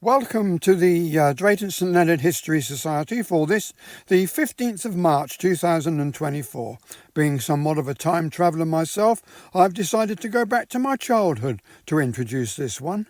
Welcome to the Drayton-St-Leonard History Society for this, the 15th of March 2024. Being somewhat of a time traveller myself, I've decided to go back to my childhood to introduce this one.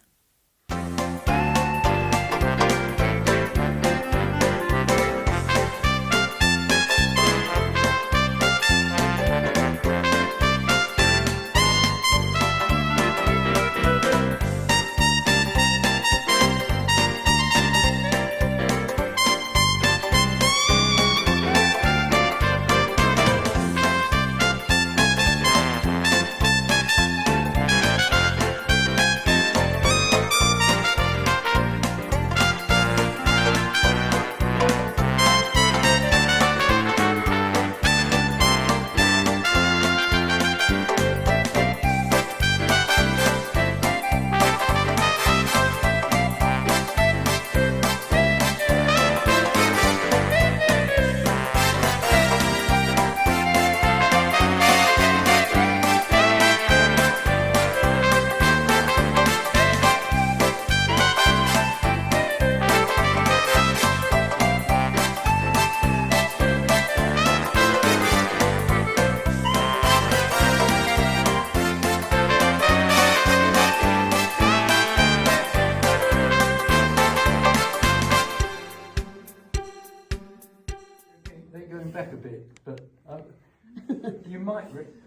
Back a bit, but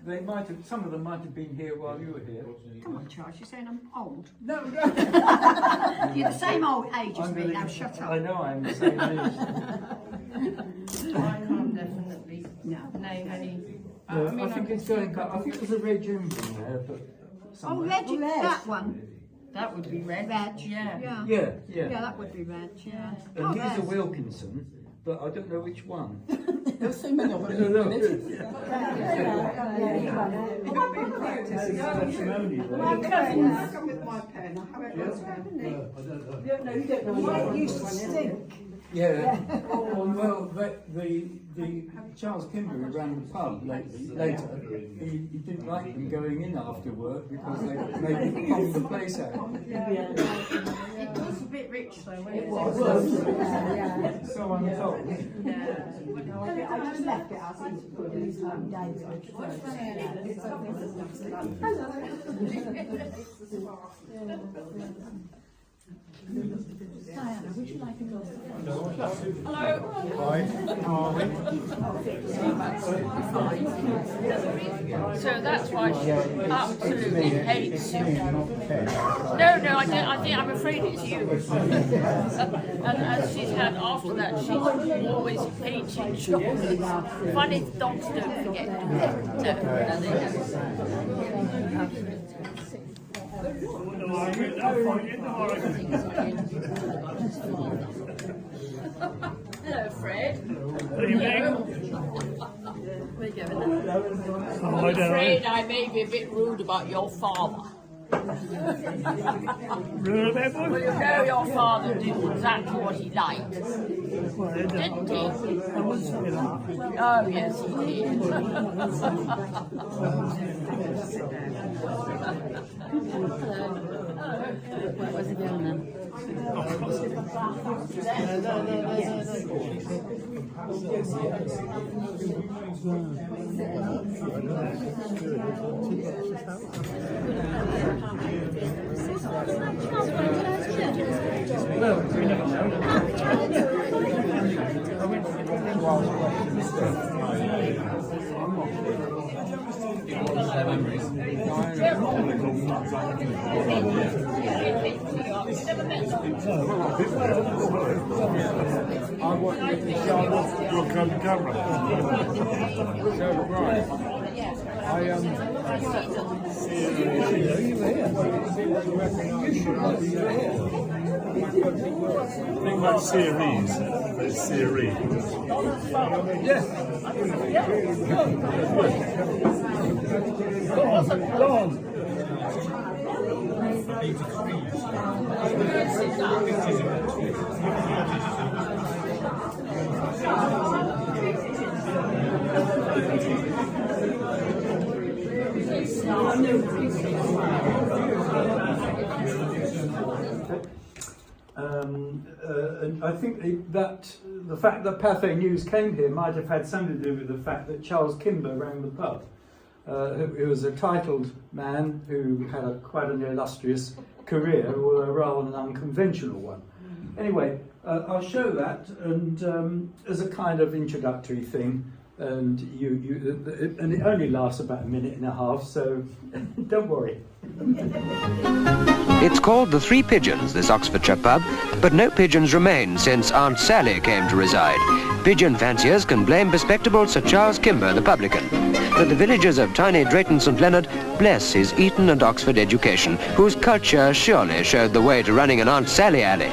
they might have, some of them might have been here while you were here. Come on, Charles, you're saying I'm old. No. You're the same old age as me, now shut up. I know I'm the same age. I can't definitely name any. I think it's going back. I think there's a Red Hue in there, but somewhere. Oh, Red, that one. That would be Red. Red, yeah. Yeah. Yeah, that would be Red, yeah. And here's a Wilkinson, but I don't know which one. There's so many of them. My cousin, I come with my pen. I haven't got No, you don't know what it used to stink. Yeah. Well, the Charles Kimber who ran the pub later, he didn't like them going in after work because they maybe pumped the place out. It was a bit rich though, when it was. So I'm told. I just left it as he's put his days Diana, would you like a glass of So that's why she absolutely hates you. No, I don't. I think I'm afraid it's you. And as she's had after that, she's always hated chocolate. Funny dogs don't forget to Hello, Fred. What are you doing? Where are you going? I'm afraid I may be a bit rude about your father. Rude about Well, what? you know your father did exactly what he liked, didn't he? I wouldn't say that. Oh, yes, he did. Where's it going then? Well, we never know. I want you to show off your camera. So, right. I think like series. There's series. Go on. And I think that the fact that Pathé News came here might have had something to do with the fact that Charles Kimber ran the pub. Who was a titled man who had quite an illustrious career, or rather an unconventional one. Anyway, I'll show that, and as a kind of introductory thing, and and it only lasts about a minute and a half, so don't worry. It's called the Three Pigeons, this Oxfordshire pub, but no pigeons remain since Aunt Sally came to reside. Pigeon fanciers can blame bespectacled Sir Charles Kimber, the publican. But the villagers of tiny Drayton-St-Leonard bless his Eton and Oxford education, whose culture surely showed the way to running an Aunt Sally alley.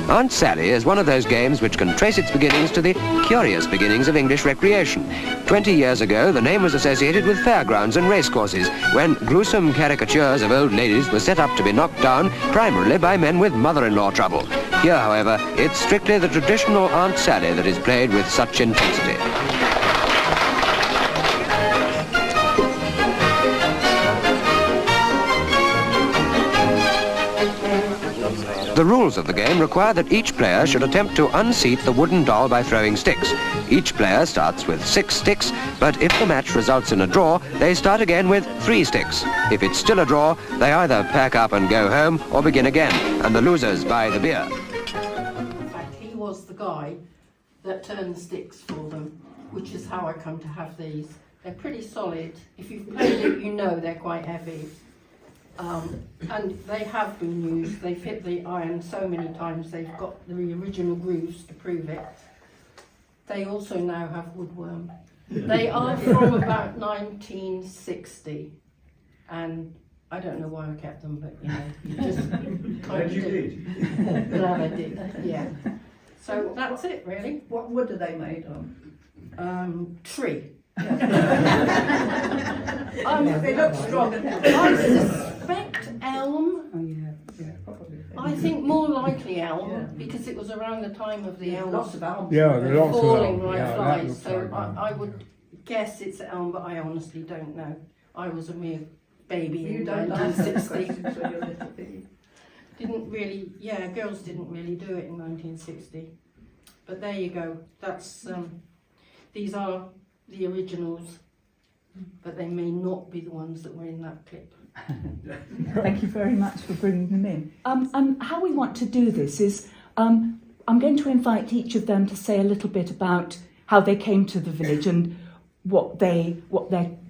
Aunt Sally is one of those games which can trace its beginnings to the curious beginnings of English recreation. 20 years ago, the name was associated with fairgrounds and racecourses, when gruesome caricatures of old ladies were set up to be knocked down primarily by men with mother-in-law trouble. Here, however, it's strictly the traditional Aunt Sally that is played with such intensity. The rules of the game require that each player should attempt to unseat the wooden doll by throwing sticks. Each player starts with 6 sticks, but if the match results in a draw, they start again with 3 sticks. If it's still a draw, they either pack up and go home or begin again, and the losers buy the beer. In fact, he was the guy that turned the sticks for them, which is how I come to have these. They're pretty solid. If you've played it, you know they're quite heavy. And they have been used. They've hit the iron so many times, they've got the original grooves to prove it. They also now have woodworm. They are from about 1960, and I don't know why I kept them, but you know, you just kind of did. Glad I did, yeah. So that's it, really. What wood are they made of? Tree. They look strong and healthy. I suspect elm. Oh yeah, probably. I think more likely elm, because it was around the time of the elms. Lots of elms. Yeah, there are lots of falling elm. like Yeah, that flies. looks So like elm. I would guess it's elm, but I honestly don't know. I was a mere baby You in don't ask those 1960. questions when you're a little piggy. Didn't really, yeah, girls didn't really do it in 1960. But there you go. That's these are the originals, but they may not be the ones that were in that clip. Thank you very much for bringing them in. And how we want to do this is, I'm going to invite each of them to say a little bit about how they came to the village and what their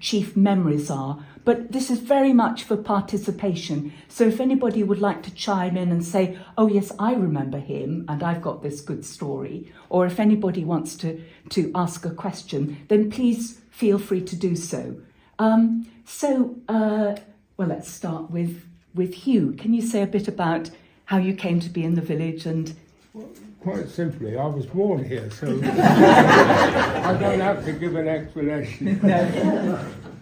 chief memories are. But this is very much for participation. So if anybody would like to chime in and say, oh yes, I remember him and I've got this good story, or if anybody wants to ask a question, then please feel free to do so. Well, let's start with Hugh. Can you say a bit about how you came to be in the village? And Quite simply, I was born here, so I don't have to give an explanation.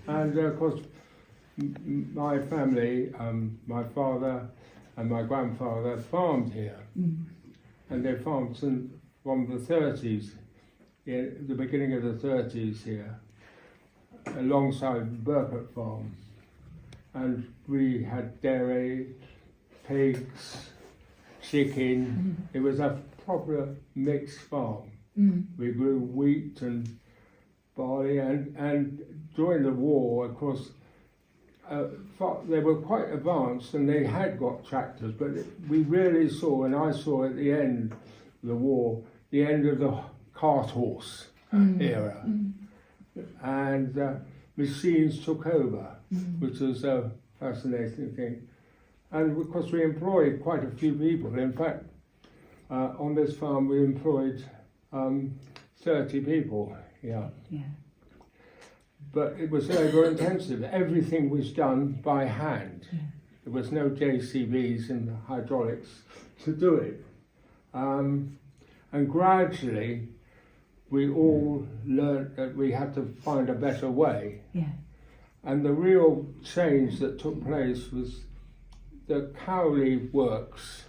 And of course, my family, my father and my grandfather farmed here, and they farmed from the 30s, the beginning of the 30s here, alongside Burkett Farm. And we had dairy, pigs, chicken. It was a proper mixed farm. We grew wheat and barley, and during the war, of course, they were quite advanced and they had got tractors, but we really saw, and I saw at the end of the war, the end of the cart horse era. And machines took over, which was a fascinating thing. And of course we employed quite a few people. In fact, on this farm we employed 30 people, yeah. But it was labour intensive. Everything was done by hand. There was no JCBs and hydraulics to do it. And gradually we all learnt that we had to find a better way. And the real change that took place was the Cowley works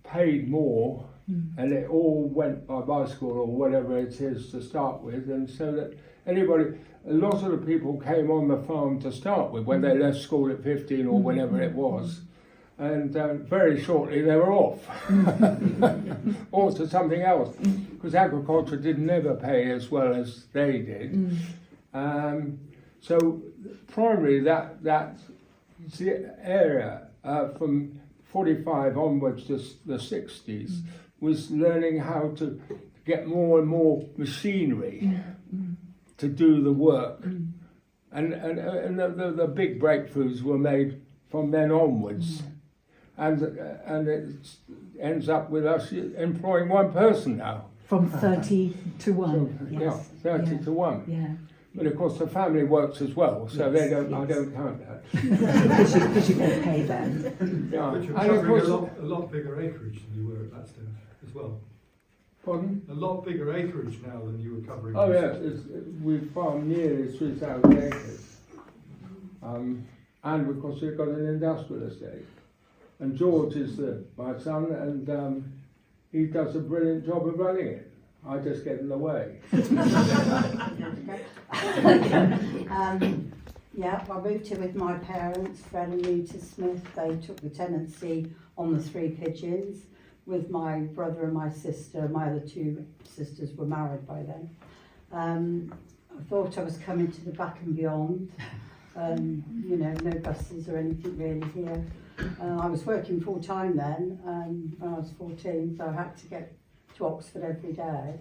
paid more and it all went by bicycle or whatever it is to start with, and so that a lot of the people came on the farm to start with when they left school at 15 or whenever it was, and very shortly they were off, or to something else, because agriculture did never pay as well as they did. So primarily that's the area from 45 onwards to the 60s was learning how to get more and more machinery to do the work, and the big breakthroughs were made from then onwards, and it ends up with us employing one person now. From 30 to 1. Yeah, Yes. 30 to 1. Yeah. But of course the family works as well, so Yes, they don't. yes. I don't count that. Because you don't pay them. Yeah. But you're And of covering course, a lot bigger acreage than you were at that stage as well. pardon? A lot bigger acreage now than you were covering. Oh yes, we farm nearly 3,000 acres, and of course we've got an industrial estate. And George is my son, and he does a brilliant job of running it. I just get in the way. Yeah, I moved here with my parents, Fred and Rita Smith. They took the tenancy on the 3 pigeons with my brother and my sister. My other 2 sisters were married by then. I thought I was coming to the back and beyond. You know, no buses or anything really here. I was working full time then when I was 14, so I had to get to Oxford every day.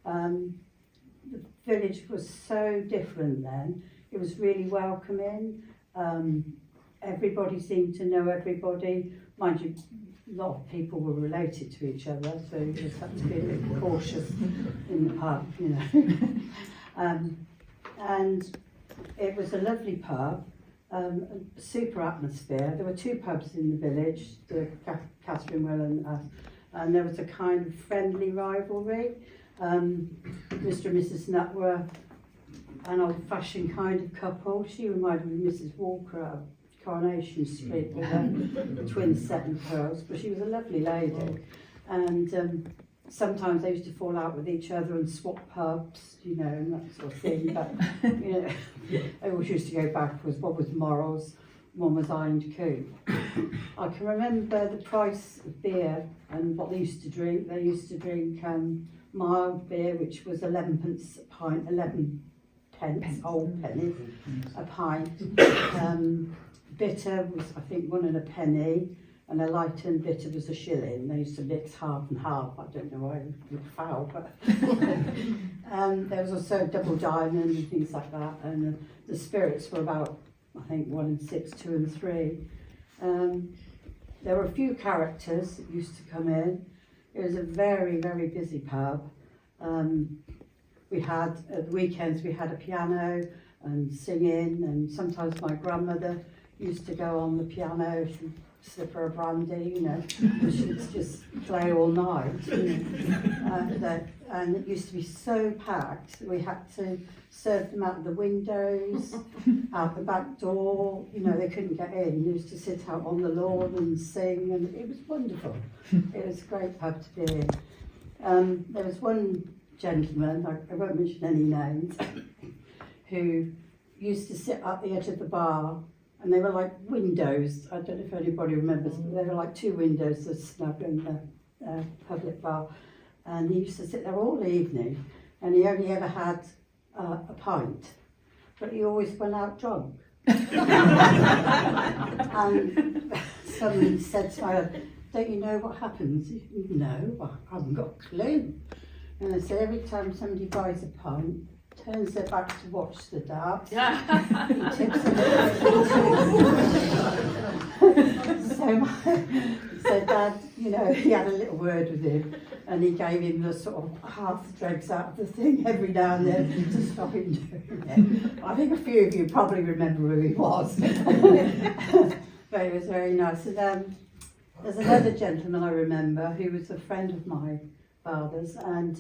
The village was so different then. It was really welcoming. Everybody seemed to know everybody. Mind you, a lot of people were related to each other, so you just had to be a bit cautious in the pub, you know. And it was a lovely pub, a super atmosphere. There were 2 pubs in the village, the Catherine Will and us, and there was a kind of friendly rivalry. Mr. and Mrs. Nutt were an old-fashioned kind of couple. She reminded me of Mrs. Walker out of Coronation Street with her twin set and pearls, but she was a lovely lady. And sometimes they used to fall out with each other and swap pubs, you know, and that sort of thing. But you know, they always used to go backwards. One was Morals, one was Ironed Coop. I can remember the price of beer and what they used to drink. They used to drink mild beer, which was 11 pence a pint, 11 pence, old pennies a pint. Bitter was, I think, 1 and a penny, and a light and bitter was a shilling. They used to mix half and half. I don't know why it looked foul, but there was also double diamond and things like that. And the spirits were about, I think, 1 and 6, 2 and 3. There were a few characters that used to come in. It was a very, very busy pub. We had, at the weekends, we had a piano and singing, and sometimes my grandmother used to go on the piano, she'd slip her a brandy, you know, and she'd just play all night, you know. And it used to be so packed, we had to serve them out the windows, out the back door, you know, they couldn't get in. They used to sit out on the lawn and sing, and it was wonderful. It was a great pub to be in. There was one gentleman, I won't mention any names, who used to sit at the edge of the bar, and they were like windows. I don't know if anybody remembers, but they were like 2 windows that snug in the public bar. And he used to sit there all evening, and he only ever had a pint, but he always went out drunk. And somebody said to me, "Don't you know what happens?" "No, I haven't got a clue." And I said, every time somebody buys a pint, turns their back to watch the darts, he tips a little so Dad, you know, he had a little word with him, and he gave him the sort of half the dregs out of the thing every now and then to stop him doing it. I think a few of you probably remember who he was. But it was very nice. And there's another gentleman I remember who was a friend of my father's, and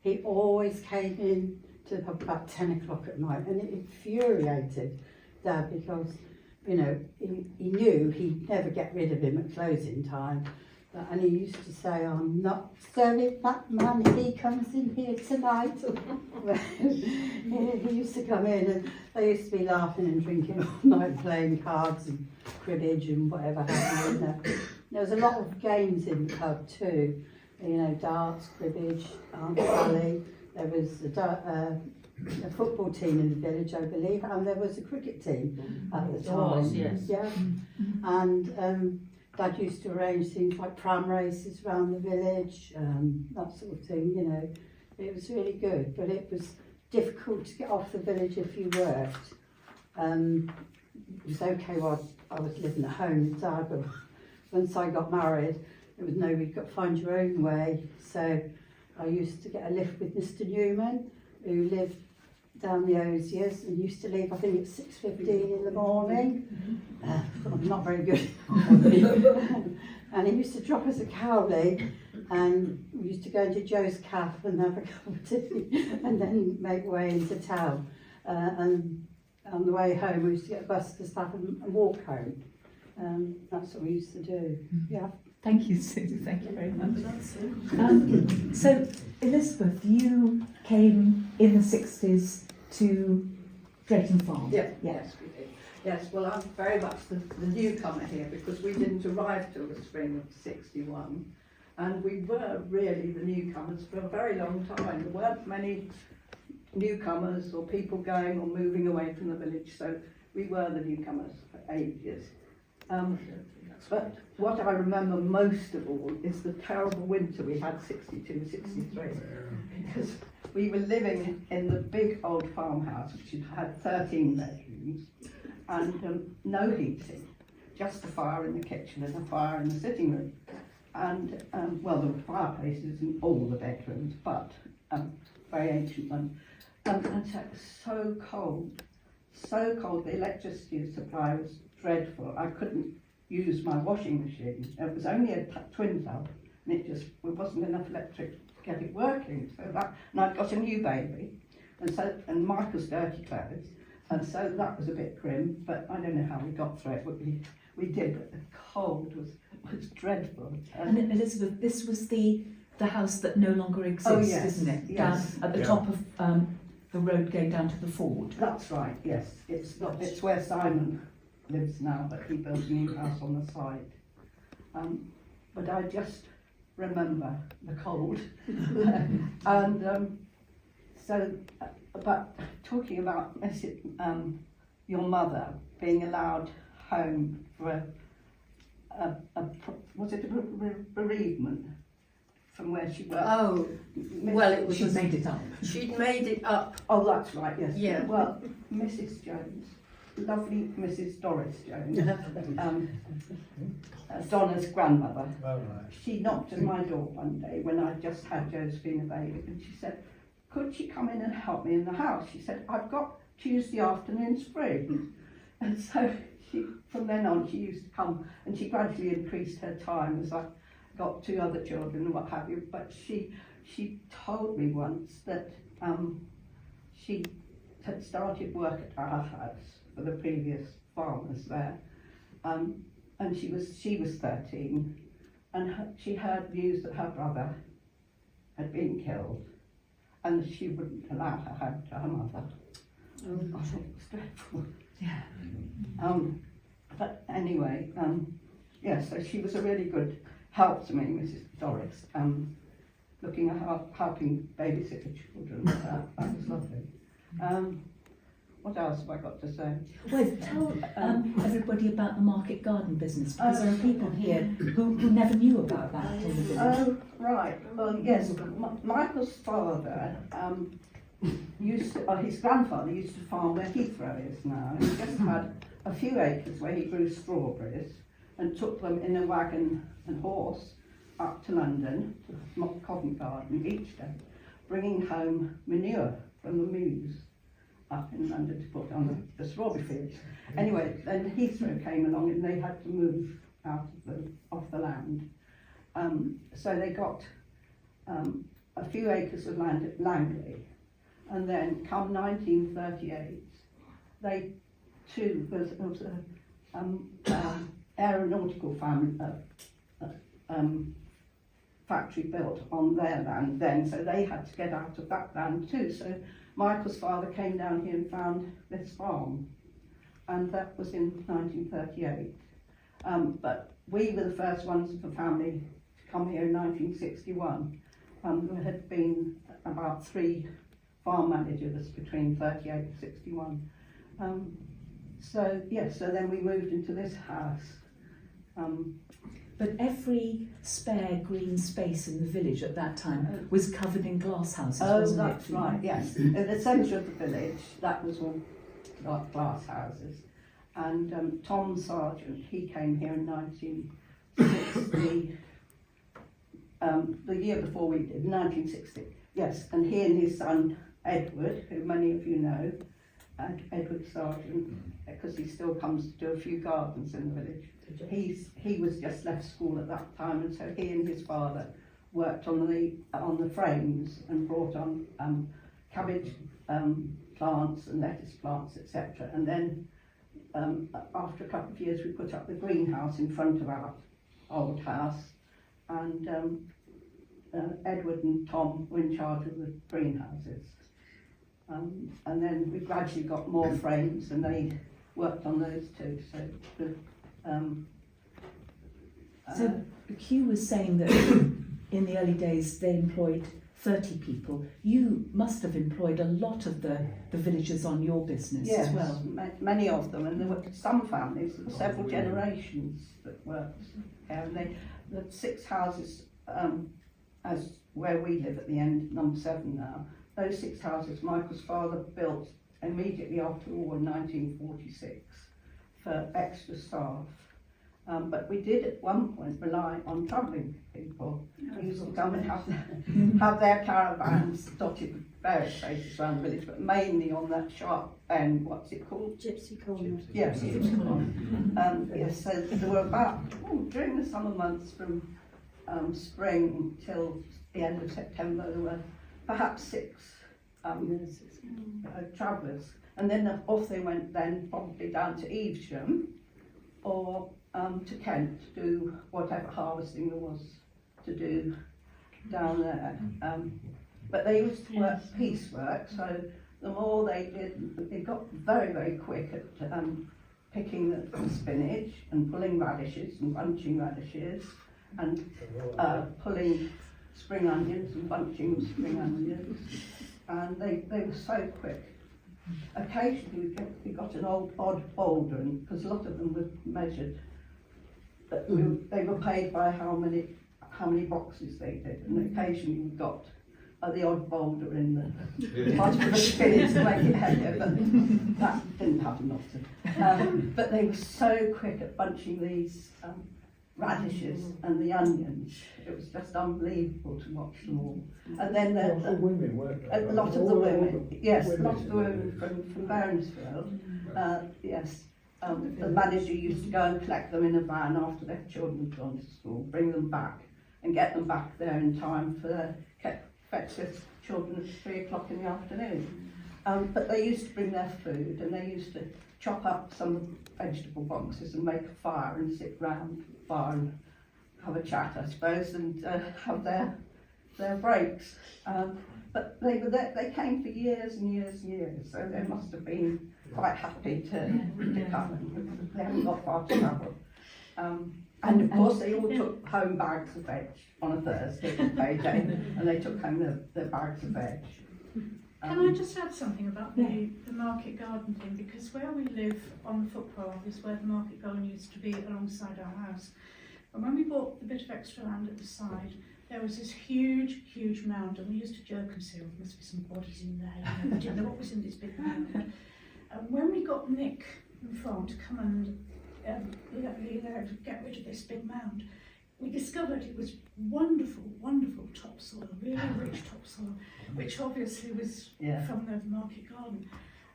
he always came in to the pub about 10 o'clock at night, and it infuriated Dad because, you know, he knew he'd never get rid of him at closing time, And he used to say, I'm not serving that man if he comes in here tonight. He used to come in and they used to be laughing and drinking all night, playing cards and cribbage and whatever happened. There was a lot of games in the pub too, you know, darts, cribbage, Aunt Sally. There was a football team in the village, I believe, and there was a cricket team at the time. Yes. Yeah. And Dad used to arrange things like pram races around the village, that sort of thing, you know. It was really good, but it was difficult to get off the village if you worked. It was okay while I was living at home with Dad, but once I got married, there was no, you've got to find your own way. So I used to get a lift with Mr. Newman, who lived down the Osiers, and used to leave, I think, at 6:15 in the morning. I'm not very good. And he used to drop us at Cowley, and we used to go into Joe's Cafe and have a cup of tea, and then make way into town. And on the way home, we used to get a bus to Staff and walk home. That's what we used to do. Yeah. Thank you, Susie. Thank you very much. So, Elizabeth, you came in the 60s to Drayton Farm. Yeah. Yes, we did. Yes, well, I'm very much the newcomer here because we didn't arrive till the spring of '61, and we were really the newcomers for a very long time. There weren't many newcomers or people going or moving away from the village, so we were the newcomers for ages. But what I remember most of all is the terrible winter we had 62, 63, because we were living in the big old farmhouse which had 13 bedrooms and no heating, just a fire in the kitchen and a fire in the sitting room. And well, there were fireplaces in all the bedrooms, but very ancient ones. And so it was so cold, the electricity supply was dreadful. I couldn't use my washing machine. It was only a twin tub, and it wasn't enough electric to get it working. So and I'd got a new baby, and Michael's dirty clothes, and so that was a bit grim. But I don't know how we got through it, but we did. But the cold was dreadful. And Elizabeth, this was the house that no longer exists, Oh, yes, isn't it? yes. Down at the top of the road going down to the ford. That's right. Yes, it's where Simon lives now, but he built a new house on the site. But I just remember the cold. And but talking about your mother being allowed home for was it a bereavement from where she worked? Oh, well, it was. She made it up. She'd made it up. Oh, that's right. Yes. Yeah. Well, Mrs. Jones. Lovely Mrs. Doris Jones, Donna's grandmother. Oh, right. She knocked at my door one day when I just had Josephine a baby, and she said, could she come in and help me in the house? She said, I've got Tuesday afternoons free. And so from then on she used to come, and she gradually increased her time as I got 2 other children and what have you. But she told me once that she had started work at our house for the previous farmers there, and she was 13, and she heard news that her brother had been killed, and she wouldn't allow her home to her mother. I thought it was dreadful. Yeah. But anyway, yeah, so she was a really good help to me, Mrs. Doris, looking at helping babysit the children. That was lovely. What else have I got to say? Well, tell everybody about the market garden business, because there are people here who never knew about that in the village. Oh, right. Well, yes, Michael's father his grandfather used to farm where Heathrow is now. He just had a few acres where he grew strawberries and took them in a wagon and horse up to London, to Covent Garden each day, bringing home manure from the mews up in London to put on the strawberry fields. Anyway, then Heathrow came along and they had to move out of the land. So they got a few acres of land at Langley, and then come 1938, they too, there was an aeronautical factory built on their land then, so they had to get out of that land too. So Michael's father came down here and found this farm, and that was in 1938. But we were the first ones of the family to come here in 1961. There had been about 3 farm managers between 38 and 61. So then we moved into this house. But every spare green space in the village at that time was covered in glass houses, wasn't it? That's right, yes. In the centre of the village, that was all glass houses. And Tom Sargent, he came here in 1960, the year before we did, 1960, yes. And he and his son, Edward, who many of you know, Edward Sargent, because he still comes to do a few gardens in the village. He was just left school at that time, and so he and his father worked on the frames and brought on cabbage plants and lettuce plants, etc. And then after a couple of years, we put up the greenhouse in front of our old house, and Edward and Tom were in charge of the greenhouses. And then we gradually got more frames, and they worked on those too. So Hugh was saying that in the early days they employed 30 people. You must have employed a lot of the villagers on your business as well. Many of them, and there were some families, several generations that worked there. And the 6 houses, as where we live at the end, number 7 now, those 6 houses Michael's father built immediately after the war in 1946 for extra staff. But we did at one point rely on travelling people who used to come and have their caravans dotted with various places around the village, but mainly on that sharp end, what's it called? Gypsy Corner. Yes, Gypsy Corner. Yes, so there were about, during the summer months from spring till the end of September, there were perhaps 6 travellers. And then off they went then, probably down to Evesham or to Kent to do whatever harvesting there was to do down there. But they used to work piecework, so the more they did, they got very, very quick at picking the spinach and pulling radishes and bunching radishes and pulling spring onions and bunching spring onions. And they were so quick. Occasionally we got an odd boulder, because a lot of them were measured. But they were paid by how many boxes they did, and occasionally we got the odd boulder in the bottom of the spinach to make it heavier, but that didn't happen often. But they were so quick at bunching these radishes and the onions. It was just unbelievable to watch them all. And then a lot of the women, yes, a lot of the women from Bairnsfield, yes. The manager used to go and collect them in a van after their children had gone to school, bring them back and get them back there in time for fetch their children at 3 o'clock in the afternoon. But they used to bring their food, and they used to chop up some vegetable boxes and make a fire and sit round the fire and have a chat, I suppose, and have their breaks. But they were there, they came for years and years and years, so they must have been quite happy to come, and they haven't got far to travel. And of course they all took home bags of veg on a Thursday payday, and they took home their bags of veg. Can I just add something about the market garden thing? Because where we live on the footpath is where the market garden used to be alongside our house. And when we bought the bit of extra land at the side, there was this huge, huge mound, and we used to joke and say, oh, there must be some bodies in there. You know, we didn't know what was in this big mound. And when we got Nick from the farm to come and get rid of this big mound, we discovered it was wonderful, wonderful topsoil, really rich topsoil, which obviously was from the market garden.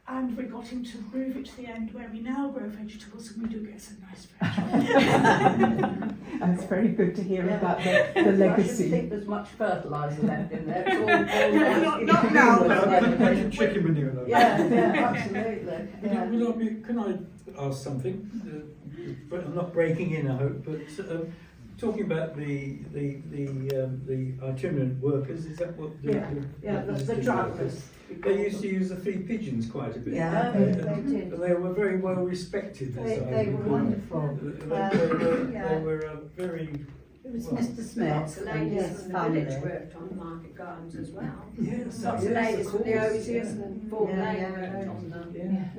And we got him to move it to the end where we now grow vegetables, and we do get some nice vegetables. That's very good to hear about the legacy. I think there's much fertiliser left in there. It's all not now. Chicken manure though. Yeah, absolutely. Can I ask something? But I'm not breaking in, I hope. But talking about the itinerant workers, is that what? The drivers. They used to use the flea pigeons quite a bit. Yeah, they did. But they were very well respected. As They were wonderful. They were very. It was Mr. Smith. The ladies Yes, from the family. village worked on the market gardens as well. Yes, Lots of ladies from the Osiers and Fort Yeah, Lane yeah, worked on the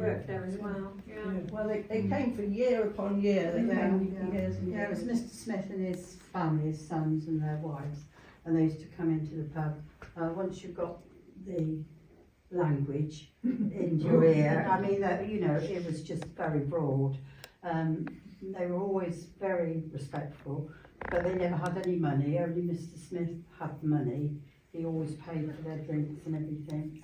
work there as well. Yeah. Well, they came for year upon year. They came for years and Yeah, it was years. Mr. Smith and his family, his sons and their wives, and they used to come into the pub. Once you got the language into your ear, I mean, it was just very broad. They were always very respectful, but they never had any money. Only Mr. Smith had the money. He always paid for their drinks and everything.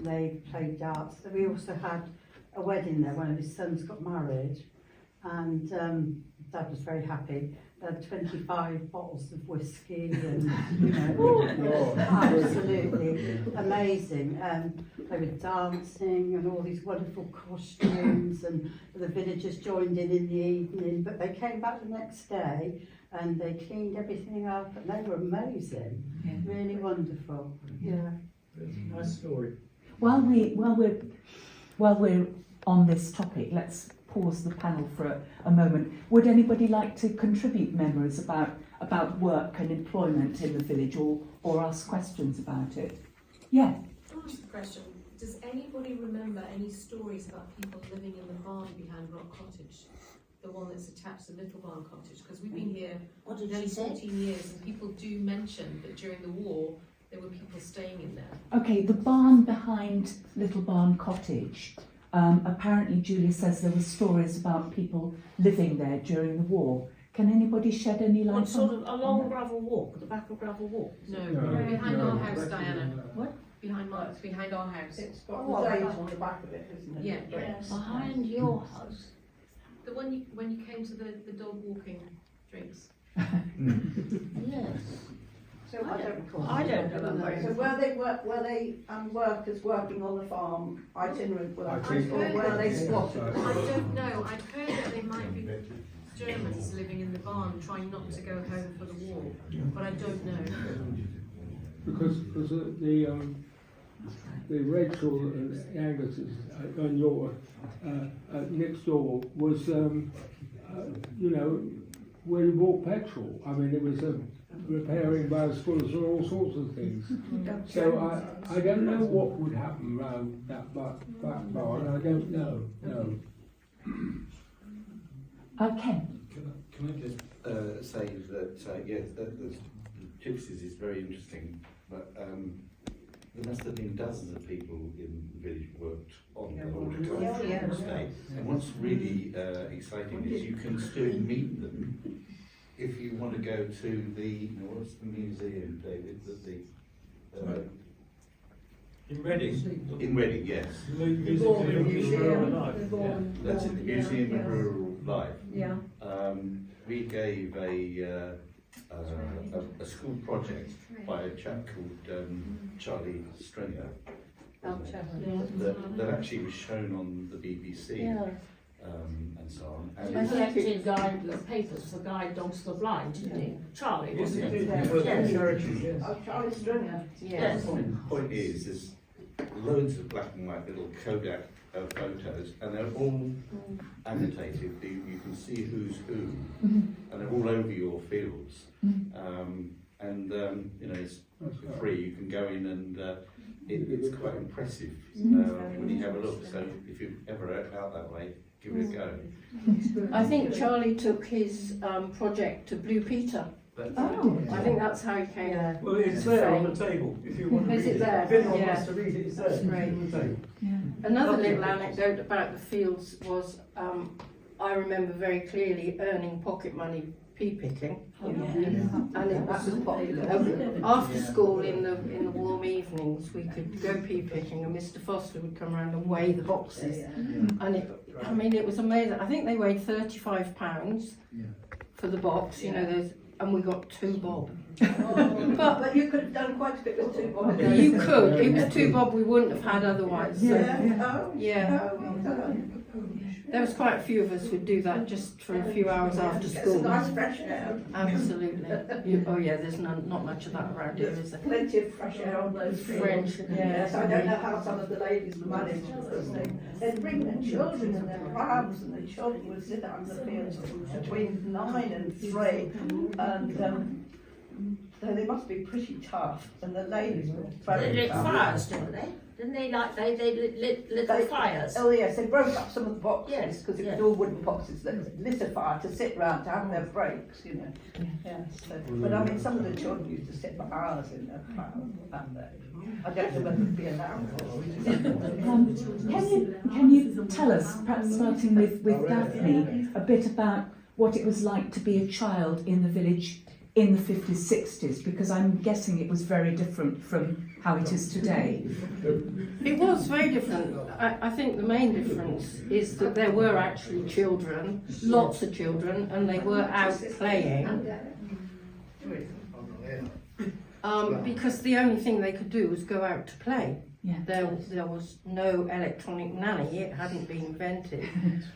They played darts. So we also had a wedding there. One of his sons got married, and Dad was very happy. They had 25 bottles of whiskey, and absolutely amazing. They were dancing and all these wonderful costumes, and the villagers joined in the evening. But they came back the next day and they cleaned everything up, and they were amazing, really wonderful. Yeah. Nice story. While we're on this topic, let's pause the panel for a moment. Would anybody like to contribute memories about work and employment in the village, or ask questions about it? Yeah. I'll ask the question. Does anybody remember any stories about people living in the barn behind Rock Cottage? The one that's attached to Little Barn Cottage? Because we've been here nearly 14 years, and people do mention that during the war there were people staying in there. Okay, the barn behind Little Barn Cottage. Apparently Julie says there were stories about people living there during the war. Can anybody shed any light on Sort of a long gravel walk, the back of gravel walk? No, behind our house, Diana. What? Behind our house. It's got the days on the back of it, isn't it? Yeah. Yes. Behind your house. The one when you came to the dog walking drinks. Yes. So I don't recall. I don't remember. So were they workers working on the farm, itinerant workers, or Itinerant. were they squatters? I don't know. I've heard that they might be Germans living in the barn trying not to go home for the war, but I don't know. Because the Rachel and Angus on your next door was where you bought petrol. I mean, it was repairing bicycles and all sorts of things. So I don't know what would happen around that back barn. I don't know. No. Ken. Can I just say that yes, the gypsies is very interesting, but there must have been dozens of people in the village worked on the horticultural estate. And what's really exciting is you can still meet them if you want to go to the what's the museum, David? In Reading? In Reading, yes. The Museum of Rural Life. That's it, the Museum of Rural Life. Yeah. We gave a school project by a chap called Charlie Stringer that actually was shown on the BBC and so on. He collected guide papers for Guide Dogs for the Blind, didn't he? Charlie, wasn't it? Yes. Oh, Charlie Stringer. Yes. The point is, there's loads of black and white little Kodak photos, and they're all annotated. You can see who's who, and they're all over your fields. It's free. You can go in, and it's quite impressive when you have a look. So if you're ever out that way, give it a go. I think Charlie took his project to Blue Peter. I think that's how he came. Yeah. Well, it's there on the table. If you want to Is read it there? If anyone Yeah. wants to read it, it's there. That's great. On the table. Another little anecdote about the fields was I remember very clearly earning pocket money pea picking. And it was after school in the warm evenings we could go pea picking, and Mr. Foster would come around and weigh the boxes. And it was amazing. I think they weighed £35 for the box, and we got 2 bob. But you could have done quite a bit with 2 bob. You could. It was 2 bob we wouldn't have had otherwise. So, Yeah. yeah. There was quite a few of us who'd do that just for a few hours after school. Nice fresh air. Absolutely. Oh yeah, there's not much of that around here, is there? Plenty of fresh air on those French, fields. yes. I don't know how some of the ladies were managed because they'd bring their children and their prams, and the children would sit out in the fields between 9 and 3, and so they must be pretty tough. And the ladies were very They lit tough. fires, didn't they? Didn't they lit little fires? Oh yes, they broke up some of the boxes Yes, because it yes. was all wooden boxes that lit a fire to sit round to have their breaks, you know. Yes, so, but I mean, some of the children used to sit for hours in their pram, and I don't know whether it'd be allowed. Can you tell us, perhaps starting with Daphne, a bit about what it was like to be a child in the village in the 50s, 60s? Because I'm guessing it was very different from how it is today. It was very different. I think the main difference is that there were actually children, lots of children, and they were out playing. Because the only thing they could do was go out to play. Yeah. There was no electronic nanny, it hadn't been invented.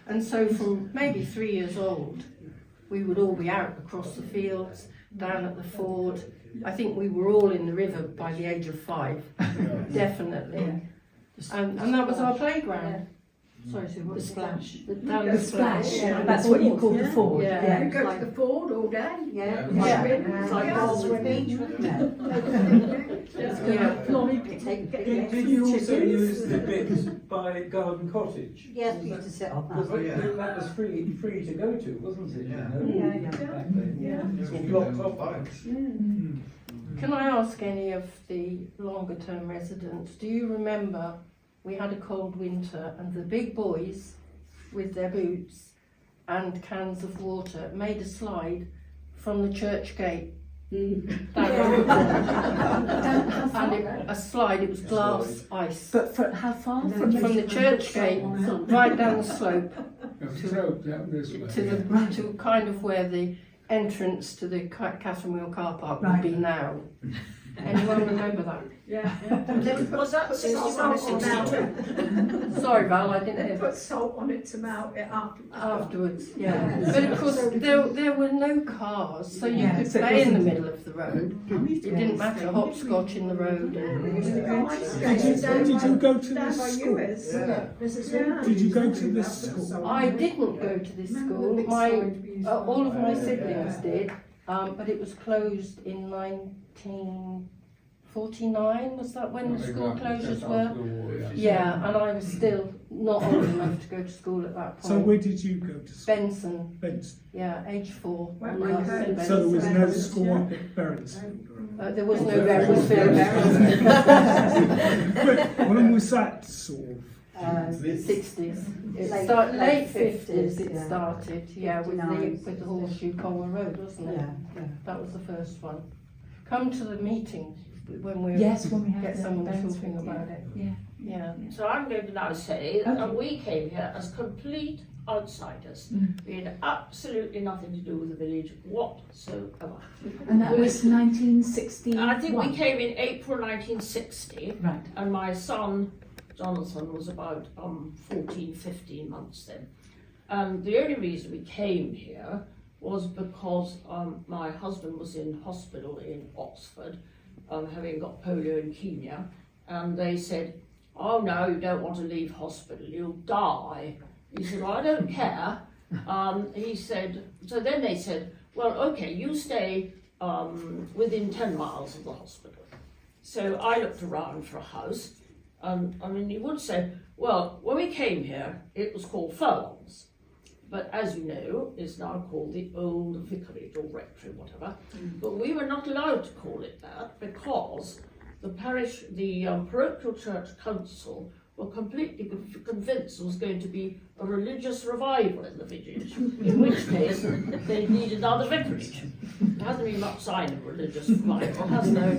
And so from maybe 3 years old, we would all be out across the fields, down at the ford. I think we were all in the river by the age of 5, definitely. And that was our playground. Sorry, Sue, what? The splash. The splash, that's what you call the ford. Yeah. You go to the ford all day. Yeah. It's like balls with beach, wasn't it? Did you also use the bit by Garden Cottage? Yes, we used to sit on Because that. that was free to go to, wasn't it? Yeah. Back then. Yeah. It was blocked off. Can I ask any of the longer term residents, do you remember we had a cold winter and the big boys with their boots and cans of water made a slide from the church gate down a slide, it was glass ice. But for how far? From the church gate right down the slope to kind of where the entrance to the Catherine Wheel car park would be now. Anyone remember that? Was that 61 or 62? Sorry, Val, I didn't hear. Put salt on it to melt it Afterwards, yeah. But of course, there were no cars, so you could play in the middle of the road. It didn't matter, hopscotch in the road. Did you go to this school? Did you go to this school? I didn't go to this school. All of my siblings did, but it was closed in 1949. Was that when the school closures were? Yeah, and I was still not old enough to go to school at that point. So where did you go to school? Benson. Benson. Yeah, age 4. So there was no school up at Berensfield? There was no Berensfield. When was that sort of? 60s. It Late started late 50s, 50s. It yeah. started, yeah, with the Horseshoe Colwell Road, wasn't it? Yeah. That was the first one. Come to the meeting when we Yes, when we have get the someone Berensfield, talking about it. Yeah. Yeah. So I'm going to now say that we came here as complete outsiders. We had absolutely nothing to do with the village whatsoever. And that was 1960. I think we came in April 1960, Right. and my son Jonathan was about 14, 15 months then. And the only reason we came here was because my husband was in hospital in Oxford, having got polio and leukemia, and they said, "Oh no, you don't want to leave hospital, you'll die." He said, "Well, I don't care." He said, so then they said, "Well, okay, you stay within 10 miles of the hospital." So I looked around for a house. I mean, you would say, well, when we came here, it was called Furlongs, but as you know, it's now called the Old Vicarage or Rectory, whatever. But we were not allowed to call it that because the parish, the parochial church council were completely convinced there was going to be a religious revival in the village, in which case they needed another vicarage. There hasn't been much sign of religious revival, has there?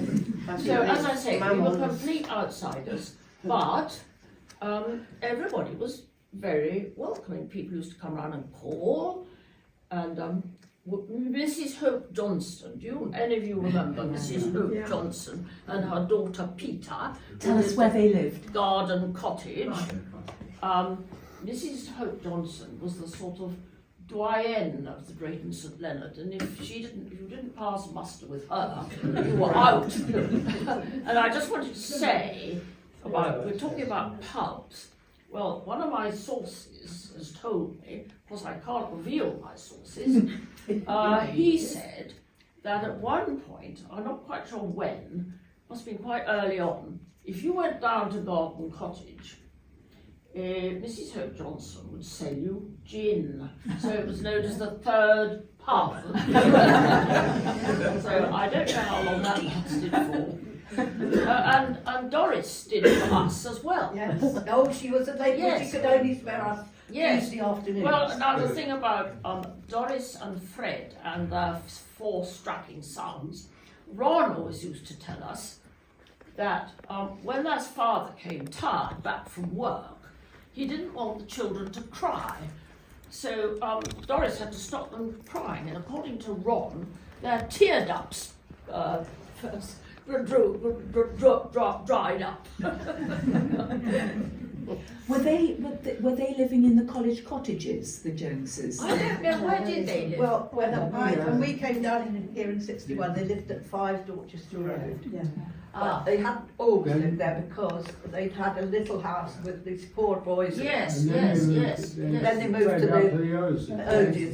So, as I say, we were complete outsiders, but everybody was very welcoming. People used to come around and call, and Mrs. Hope Johnston, do any of you remember Mrs. Hope Johnston and her daughter Peter? Tell us where they lived. Garden Cottage. Mrs. Hope Johnson was the sort of doyenne of the Drayton-St-Leonard, and if you didn't pass muster with her, you were out. And I just wanted to say we're talking about pubs. Well, one of my sources has told me, of course I can't reveal my sources, he said that at one point, I'm not quite sure when, must have been quite early on, if you went down to Garden Cottage, Mrs. Hope Johnson would sell you gin, so it was known as the third pub. So I don't know how long that lasted for. And Doris did for us as well. Yes. Oh, she was a lady. Yes. She could only spare us Tuesday afternoons. Well, now the thing about Doris and Fred and their 4 striking sons, Ron always used to tell us that when their father came tired back from work, he didn't want the children to cry. So Doris had to stop them crying, and according to Ron, their tear ducts dried up. Were they living in the college cottages, the Joneses? I don't know, where did they live? Well, when we came down here in 61, they lived at 5 Dorchester Road. Yeah. But they hadn't always lived there because they'd had a little house with these poor boys. Yes. Then they moved to the Odious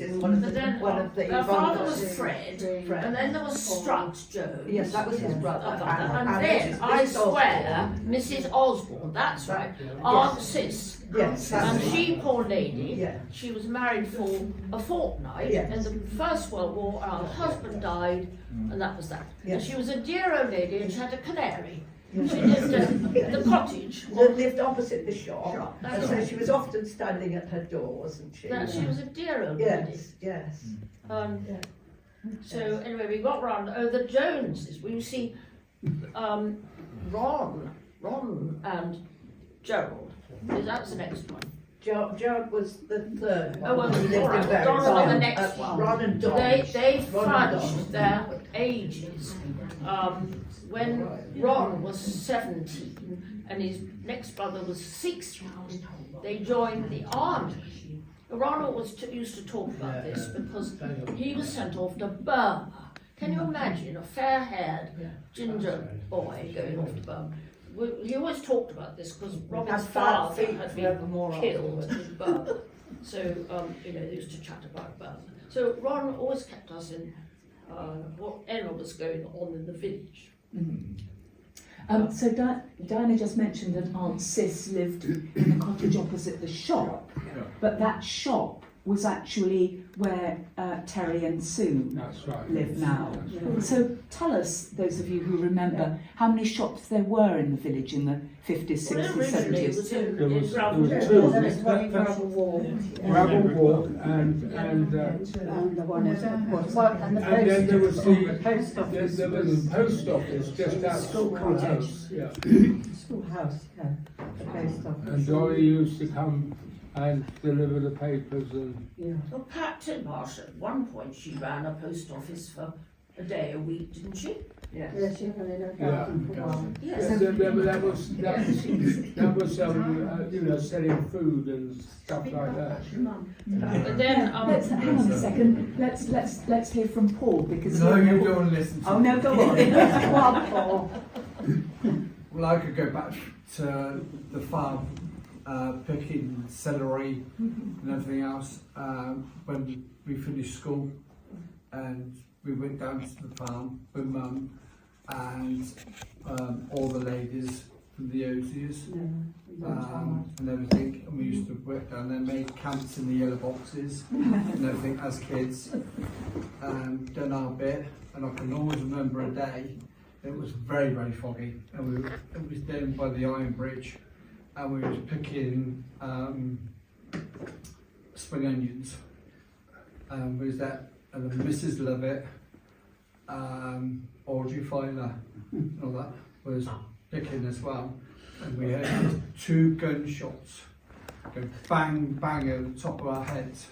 in one of the Their father was Fred, and then there was Strut Jones. Yes, that was his brother. And then, I swear, Mrs. Osborne, that's right, Aunt Sis. Yes, and she, poor lady, yeah. she was married for a fortnight, Yes. and the First World War, her husband died, and that was that. Yes. And she was a dear old lady, and she had a canary. She lived at the cottage. That lived opposite the shop, and That's so right. she was often standing at her door, wasn't she? She was a dear old lady. Yes. So anyway, we got round. Oh, the Joneses. We see Ron and Gerald. That's the next one. Gerald was the third one. Oh, well, He lived all right. in Bury Don on St. the next one. Ron and Don. They Ron and fudged Don. their ages. When Ron was 17 and his next brother was 16, they joined the army. Ron always used to talk about this because he was sent off to Burma. Can you imagine a fair-haired ginger boy going off to Burma? He always talked about this because Robin's father had been killed in Burma. So, they used to chat about Burma. So Ron always kept us in whatever was going on in the village. So Diana just mentioned that Aunt Sis lived in the cottage opposite the shop, but that shop was actually where Terry and Sue live now. So tell us, those of you who remember, how many shops there were in the village in the 50s, 60s, 70s? There was 2. Gravel Walk. Gravel Walk and And the one at and then there was the post office. There was a post office just outside the house. Yeah. schoolhouse, yeah, the post office. And Dolly used to come and deliver the papers and... Yeah. Well, Pat Tinmarsh, at one point, she ran a post office for a day a week, didn't she? Yes. Yes, she had a garden for a while. Yes. That was selling food and stuff like that. But then, Let's hang on a second. Let's hear from Paul because No, you don't want to listen to Oh no, go on. Go on, Paul. Well, I could go back to the farm, picking celery and everything else when we finished school, and we went down to the farm with Mum and all the ladies from the Osiers and everything, and we used to work down there, made camps in the yellow boxes and everything as kids, and done our bit. And I can always remember a day. It was very, very foggy, and it was down by the Iron Bridge, and we was picking spring onions. And we was that, and then Mrs. Lovett, Audrey Filer, and all that was picking as well. And we had 2 gunshots go bang, bang over the top of our heads.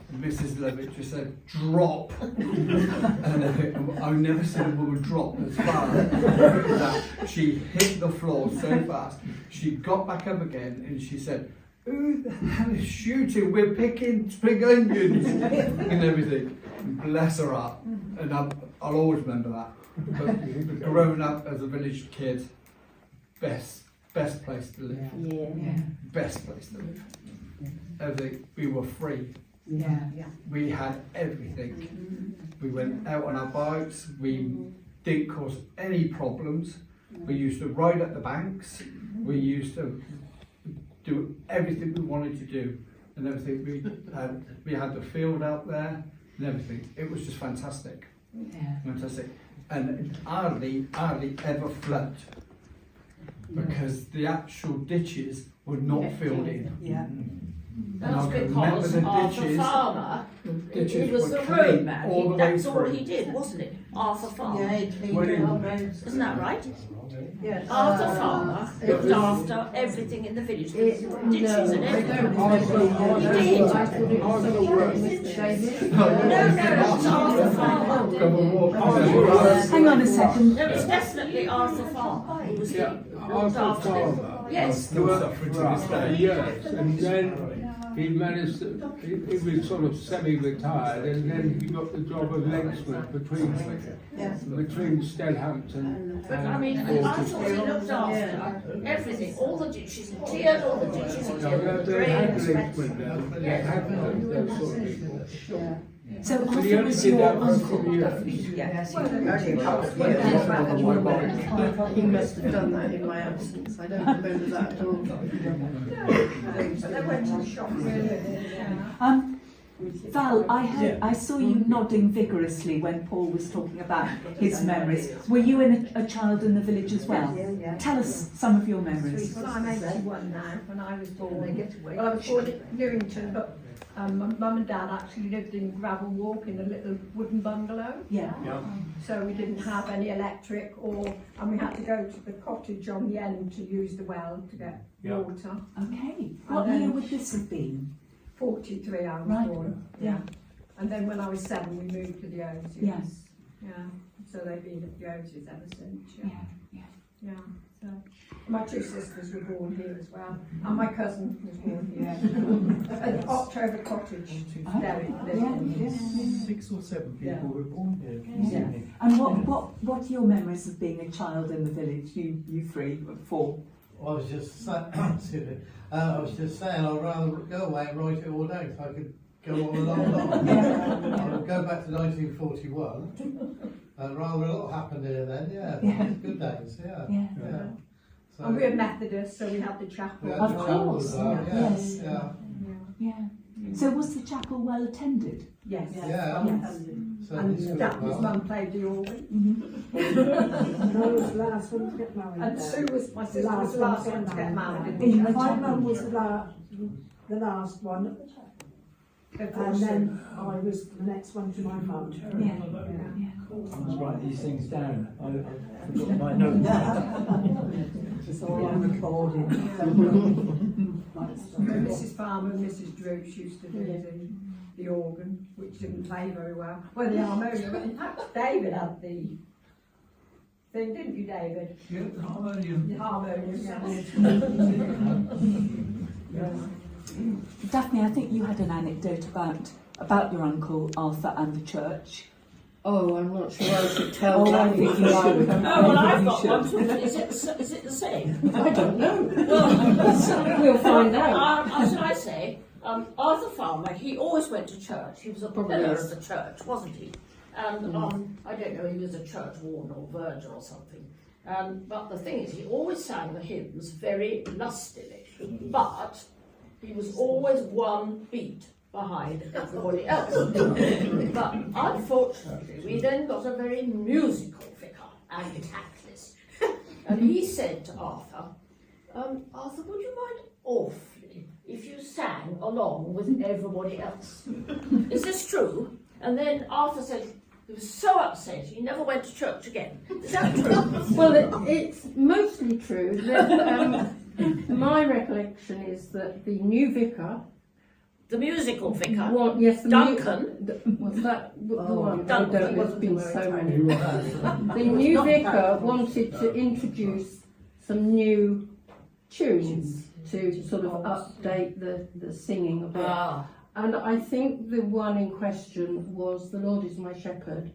And Mrs. Lovett just said, "Drop!" And I've never seen a woman drop as far as that. She hit the floor so fast. She got back up again and she said, who the hell is shooting? We're picking spring onions and everything. Bless her up. And I'll always remember that. But growing up as a village kid, best place to live. Yeah. Best place to live. Everything, we were free. Yeah. We had everything. We went out on our bikes. We didn't cause any problems. We used to ride at the banks. We used to do everything we wanted to do, and everything we had the field out there and everything. It was just fantastic. Yeah. Fantastic, and hardly ever flood because the actual ditches were not filled in. Yeah. That's because Arthur Farmer, he was the clean roadman. That's all through. he did, wasn't it? Arthur Farmer. Yeah, he cleaned our roads. Isn't that right? Yes. Arthur Farmer looked after everything in the village, ditches and everything. He did. No, it's Arthur Farmer. Hang on a second. No, it's definitely Arthur Farmer. He was looked after them. Yes. Still suffering to this day. Yes, and then he managed to, he was sort of semi-retired, and then he got the job of Lensman between Stedhampton But I mean, I thought he looked after everything, all the ditches, he cleared all the ditches, he cleared the They had drains. Lensman now, they had those sort of people. So But he Arthur only was did your that for a uncle. few years. Yes. He must have done that in my absence. I don't remember that at all. Val, I saw you nodding vigorously when Paul was talking about his memories. Were you a child in the village as well? Yeah. Tell us some of your memories. Well, I'm 81 now. When I was born, well, I was born in Newington, but my mum and dad actually lived in Gravel Walk in a little wooden bungalow. Yeah. So we didn't have any electric, and we had to go to the cottage on the end to use the well to get water. Okay. What year would this have been? 43 I was Right. born. Yeah. And then when I was 7 we moved to the Osiers. Yes. Yeah. So they've been at the Osiers ever since. Yeah. So my 2 sisters were born here as well, and my cousin was born here. At October Cottage, Derek lived in. 6 or 7 people were born here. Yeah. And what are your memories of being a child in the village? You 3 or 4. I was just saying I'd rather go away and write it all down so I could go on a long time. I would go back to 1941 and rather a lot happened here then, good days, So, And we're Methodists, so we had the chapel. Of course, yes. Yeah. So was the chapel well attended? Yes. Yeah. Yes. So And this was Daphne's well. mum played the organ. I was the last one to get married. And Sue was, my sister was the last one to get married. My mum was the last one. And then I was the next one to my mum. I must write these things down. I forgot my notes. It's all on recording. Mrs. Farmer and Mrs. Droops used to do the organ, which didn't play very well. Well, the harmonium, but in fact, David had the thing, didn't you, David? Yeah, the harmonium. The harmonium, Daphne, I think you had an anecdote about your uncle Arthur and the church. Oh, I'm not sure I should tell I that. think you should. Well, I've got one too. Is it the same? I don't know. Well, We'll find out. Should I say, Arthur Farmer, he always went to church. He was a pillar of the church, wasn't he? And I don't know, he was a church warden or verger or something. But the thing is, he always sang the hymns very lustily. But he was always one beat behind everybody else. But unfortunately, we then got a very musical vicar and tactless. And he said to Arthur, Arthur, would you mind awfully if you sang along with everybody else? Is this true? And then Arthur said he was so upset he never went to church again. Is that true? Well, it's mostly true. That, my recollection is that the new vicar, the musical vicar, yes, Duncan, was that the one? Duncan. I don't, there's been so many. The new vicar wanted to introduce some new tunes, to sort of update the singing a bit. Ah. And I think the one in question was "The Lord is my shepherd,"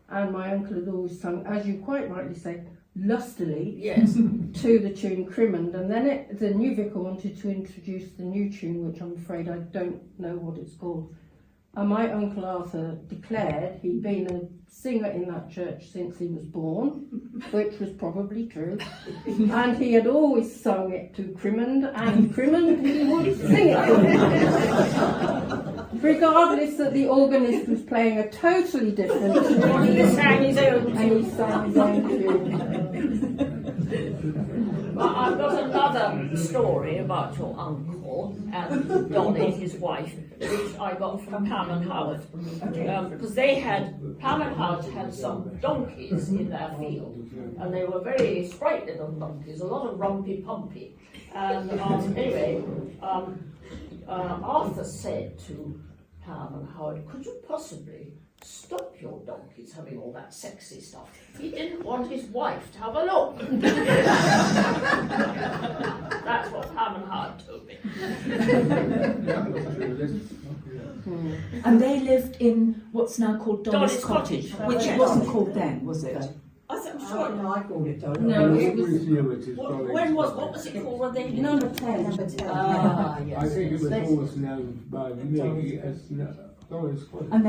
and my uncle had always sung, as you quite rightly say, lustily, yes, to the tune Crimond. And then the new vicar wanted to introduce the new tune, which I'm afraid I don't know what it's called. And my uncle Arthur declared he'd been a singer in that church since he was born, which was probably true. And he had always sung it to Crimond, and Crimond he would sing it to. Regardless that the organist was playing a totally different tune. He sang his own and he sang his own tune. Well, I've got another story about your uncle and Dolly, his wife, which I got from Pam and Howard. Because Pam and Howard had some donkeys in their field, and they were very sprightly little donkeys, a lot of rumpy-pumpy. And anyway, Arthur said to Pam and Howard, could you possibly stop your donkeys having all that sexy stuff? He didn't want his wife to have a look. That's what Pam and Howard told me. And they lived in what's now called Dolly's Cottage, which it wasn't called then, was it? I'm sure. No, I called it Dolly. No, it What was it called when they Number 10. Number 10. Ah, yes. I think it was always known by me as Dolly's Cottage. And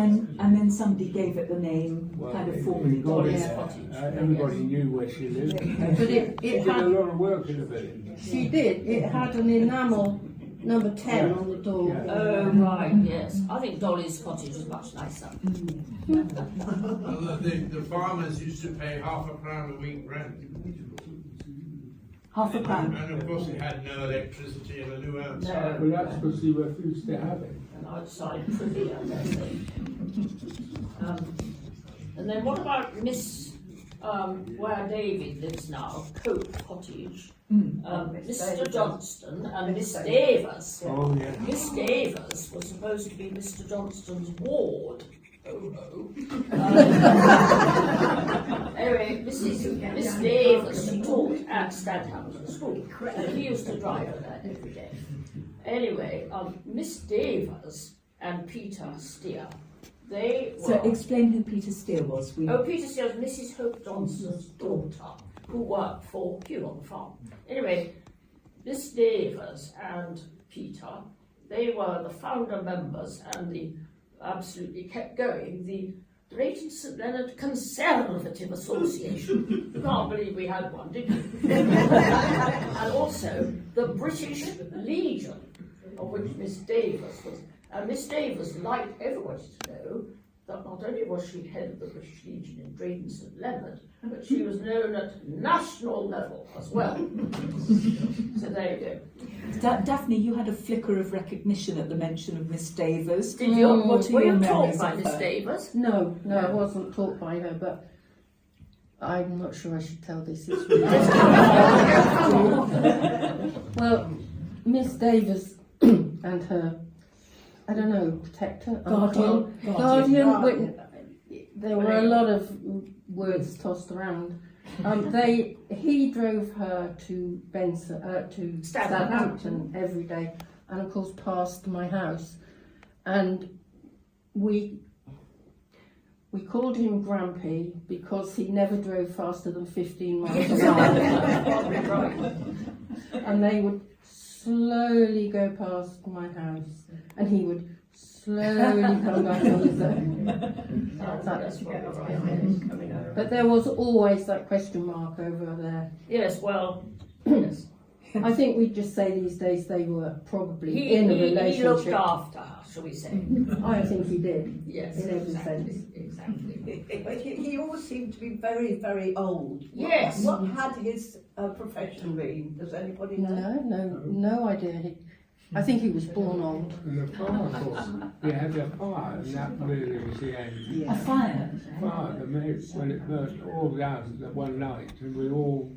then somebody gave it the name, kind of formally Dolly's Cottage. Everybody knew where she lived. But She it did had, a lot of work in the village. she did, it had an enamel number 10 on the door. Oh, right, yes. I think Dolly's Cottage was much nicer. The farmers used to pay £0.50 a week rent. £0.50. And of course it had no electricity and a new outside. Well, that's because she refused to have it. And outside pretty, I dare say. And then what about where David lives now, Cope Cottage? Mr. Johnston and Miss Davis. Oh, yeah. Miss Davis was supposed to be Mr. Johnston's ward. Anyway, Miss Davis, she taught at Stadhampton School, and he used to drive her there every day. Anyway, Miss Davis and Peter Steer, they were... So explain who Peter Steer was. Peter Steer was Mrs. Hope Johnston's daughter, who worked for Hugh on the farm. Anyway, Miss Davis and Peter, they were the founder members and absolutely kept going the Drayton-St-Leonard Conservative Association. You can't believe we had one, did you? And also the British Legion, of which Miss Davis was. And Miss Davis liked everybody to know that not only was she head of the British Legion in Drayton-St-Leonard, but she was known at national level as well. So there you go. Daphne, you had a flicker of recognition at the mention of Miss Davis. Did you? What are Were your you taught memories by of Miss her? Davis? No, I wasn't taught by her, but I'm not sure I should tell this. Well, Miss Davis and her, I don't know, protector, Guardian. guardian. There were a lot of words tossed around. He drove her to Southampton every day, and of course past my house, and we called him Grampy because he never drove faster than 15 miles an hour. And they would slowly go past my house, and he would slowly come back on his own. But there was always that question mark over there. Yes, well, yes. I think we'd just say these days they were probably in a relationship. He looked after her, shall we say. I think he did. Yes, in every exactly, sense. exactly. But he always seemed to be very, very old. Yes. What had his profession been? Does anybody know? No idea. I think he was born old. And the fire, of course, we had a fire, and that really was the end. A fire? Fire, when it burst all down at one night, and we all...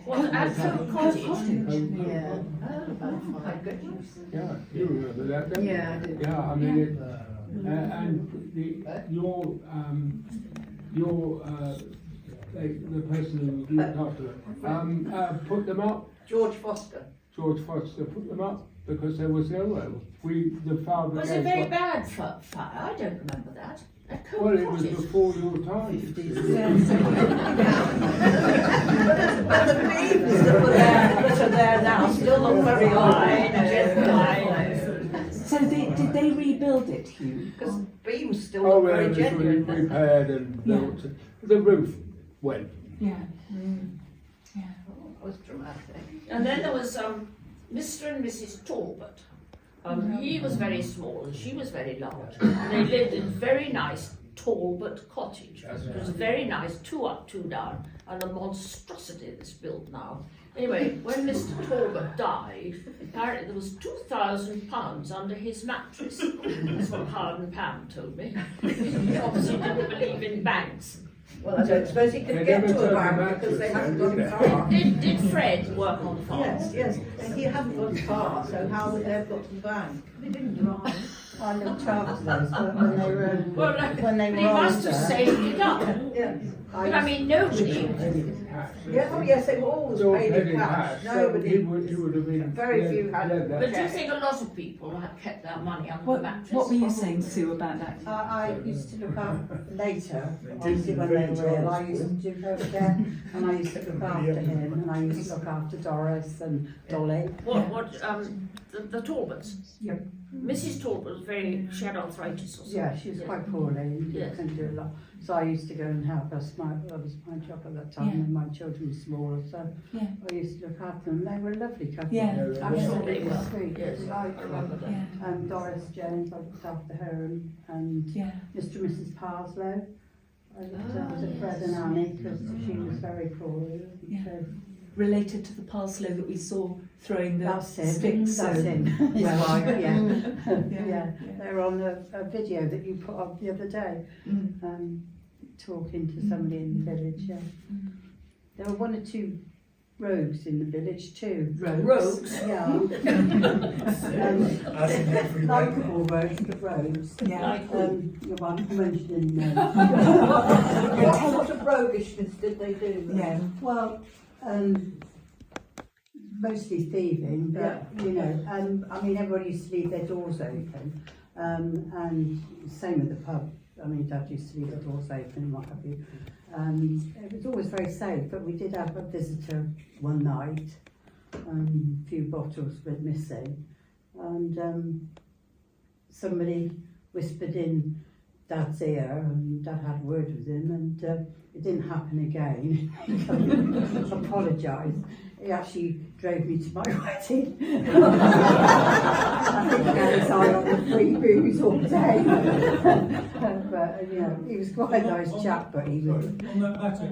Well, at Cope Cottage. Yeah. My goodness. Yeah, you remember that, don't you? Yeah, I do. Yeah, I mean, the person who looked after it, put them up George Foster. George Foster put them up because there was nowhere. The father Was gave it very one- bad fire? I don't remember that. Well, it was before your time. But the beams that are there now still look very old. So did they rebuild it, Hugh? Because beams still Oh, look well, very it was genuine. repaired and built. The roof went. Yeah. It was dramatic. And then there was Mr. and Mrs. Talbot. He was very small and she was very large. They lived in a very nice Talbot cottage. It was very nice, 2 up, 2 down, and a monstrosity that's built now. Anyway, when Mr. Talbot died, apparently there was £2,000 under his mattress. That's what Howard and Pam told me. He obviously didn't believe in banks. Well, I don't suppose he could get to a bank because they haven't got a car. Did Fred work on the farm? Yes. And he hadn't got a car, so how would they have got to the bank? They didn't drive. I looked after those when they were when they were He must have older. saved it up. Yes. But I mean, nobody. Yeah, oh yes, they were always paid in cash. Nobody. would have been. Very few had But do you think a lot of people had kept their money under the mattress? What were you saying, Sue, about that? I used to look after later, obviously when they were ill, I used to do her care and I used to look after him and I used to look after Doris and Dolly. The Talbots? Yeah. Mrs. Talbot was she had arthritis or something. Yeah, she was quite poorly and Yes. couldn't do a lot. So I used to go and help her. That was my job at that time when my children were smaller. So Yeah. I used to look after them. They were a lovely couple. Yeah. Absolutely They were. sweet. Yes, I remember that. Yeah. And Doris Jones, I looked after her and Mr. and Mrs. Parslow. I looked after Fred and Annie because she was very poorly. Yeah. So Related to the Parslow that we saw throwing the that's him. sticks. That's so- him. His Well, wife, yeah. Yeah. yeah. They're on a video that you put up the other day, talking to somebody in the village. Yeah. There were 1 or 2 rogues in the village too. Rogues? Yeah. Likeable rogues, but rogues. Yeah. You want mentioning What sort of roguishness did they do? Yeah. Well, mostly thieving, but you know, I mean, everybody used to leave their doors open, and same with the pub. I mean, Dad used to leave the doors open and what have you. It was always very safe, but we did have a visitor one night. A few bottles went missing, and somebody whispered in Dad's ear, and Dad had a word with him, and it didn't happen again. He apologised. He actually drove me to my wedding. I think he had his eye on the free booze all day. But you know, he was quite a nice chap, but he was. On that matter,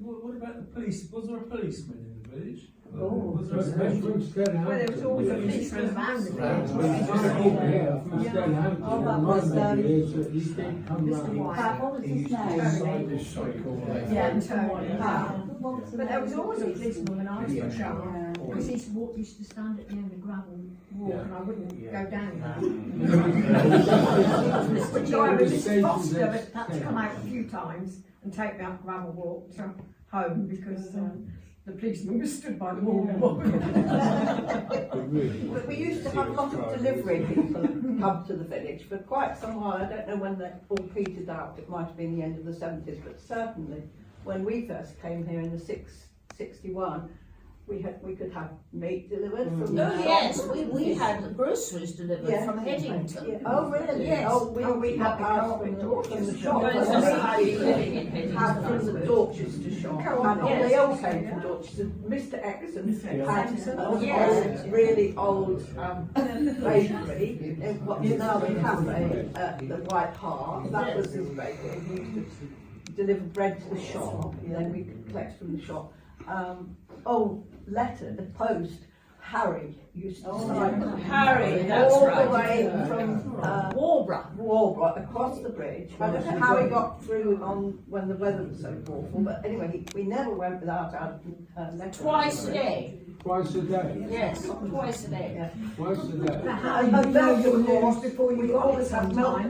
what about the police? Was there a policeman in the village? Oh, was there a Well, there was always a policeman around the village. Oh, that was Mr. White. What was his name? Yeah, but there was always a policeman when I was a child. Because he used to stand at the end of the gravel walk and I wouldn't go down there. Which I was Mrs. Foster, but had to come out a few times and take me up gravel walk to home because the policeman was stood by the wall. But we used to have a lot of delivery people come to the village for quite some while. I don't know when they all petered out. It might have been the end of the 70s, but certainly when we first came here in the 61, we could have meat delivered from the shop. Yes, we had groceries delivered from Headington. Yeah. Oh really? Yes. Oh, we had ours from the shop. Well, it's just how you living in Headington. Had from the Dorchester shop. And they all came from Dorchester. Mr. Exon had an really old bakery in what's now the cafe at the White Hart. That was his bakery. He used to deliver bread to the shop, and then we could collect from the shop. Letter, the post, Harry used to sign Harry, that's all right. the way from Warborough across the bridge. I don't know how he got through on when the weather was so awful, but anyway, we never went without our letter. Twice a day. Twice a day? Yes, twice a day. Yeah. Twice a day. And milk, of course, before you always have milk.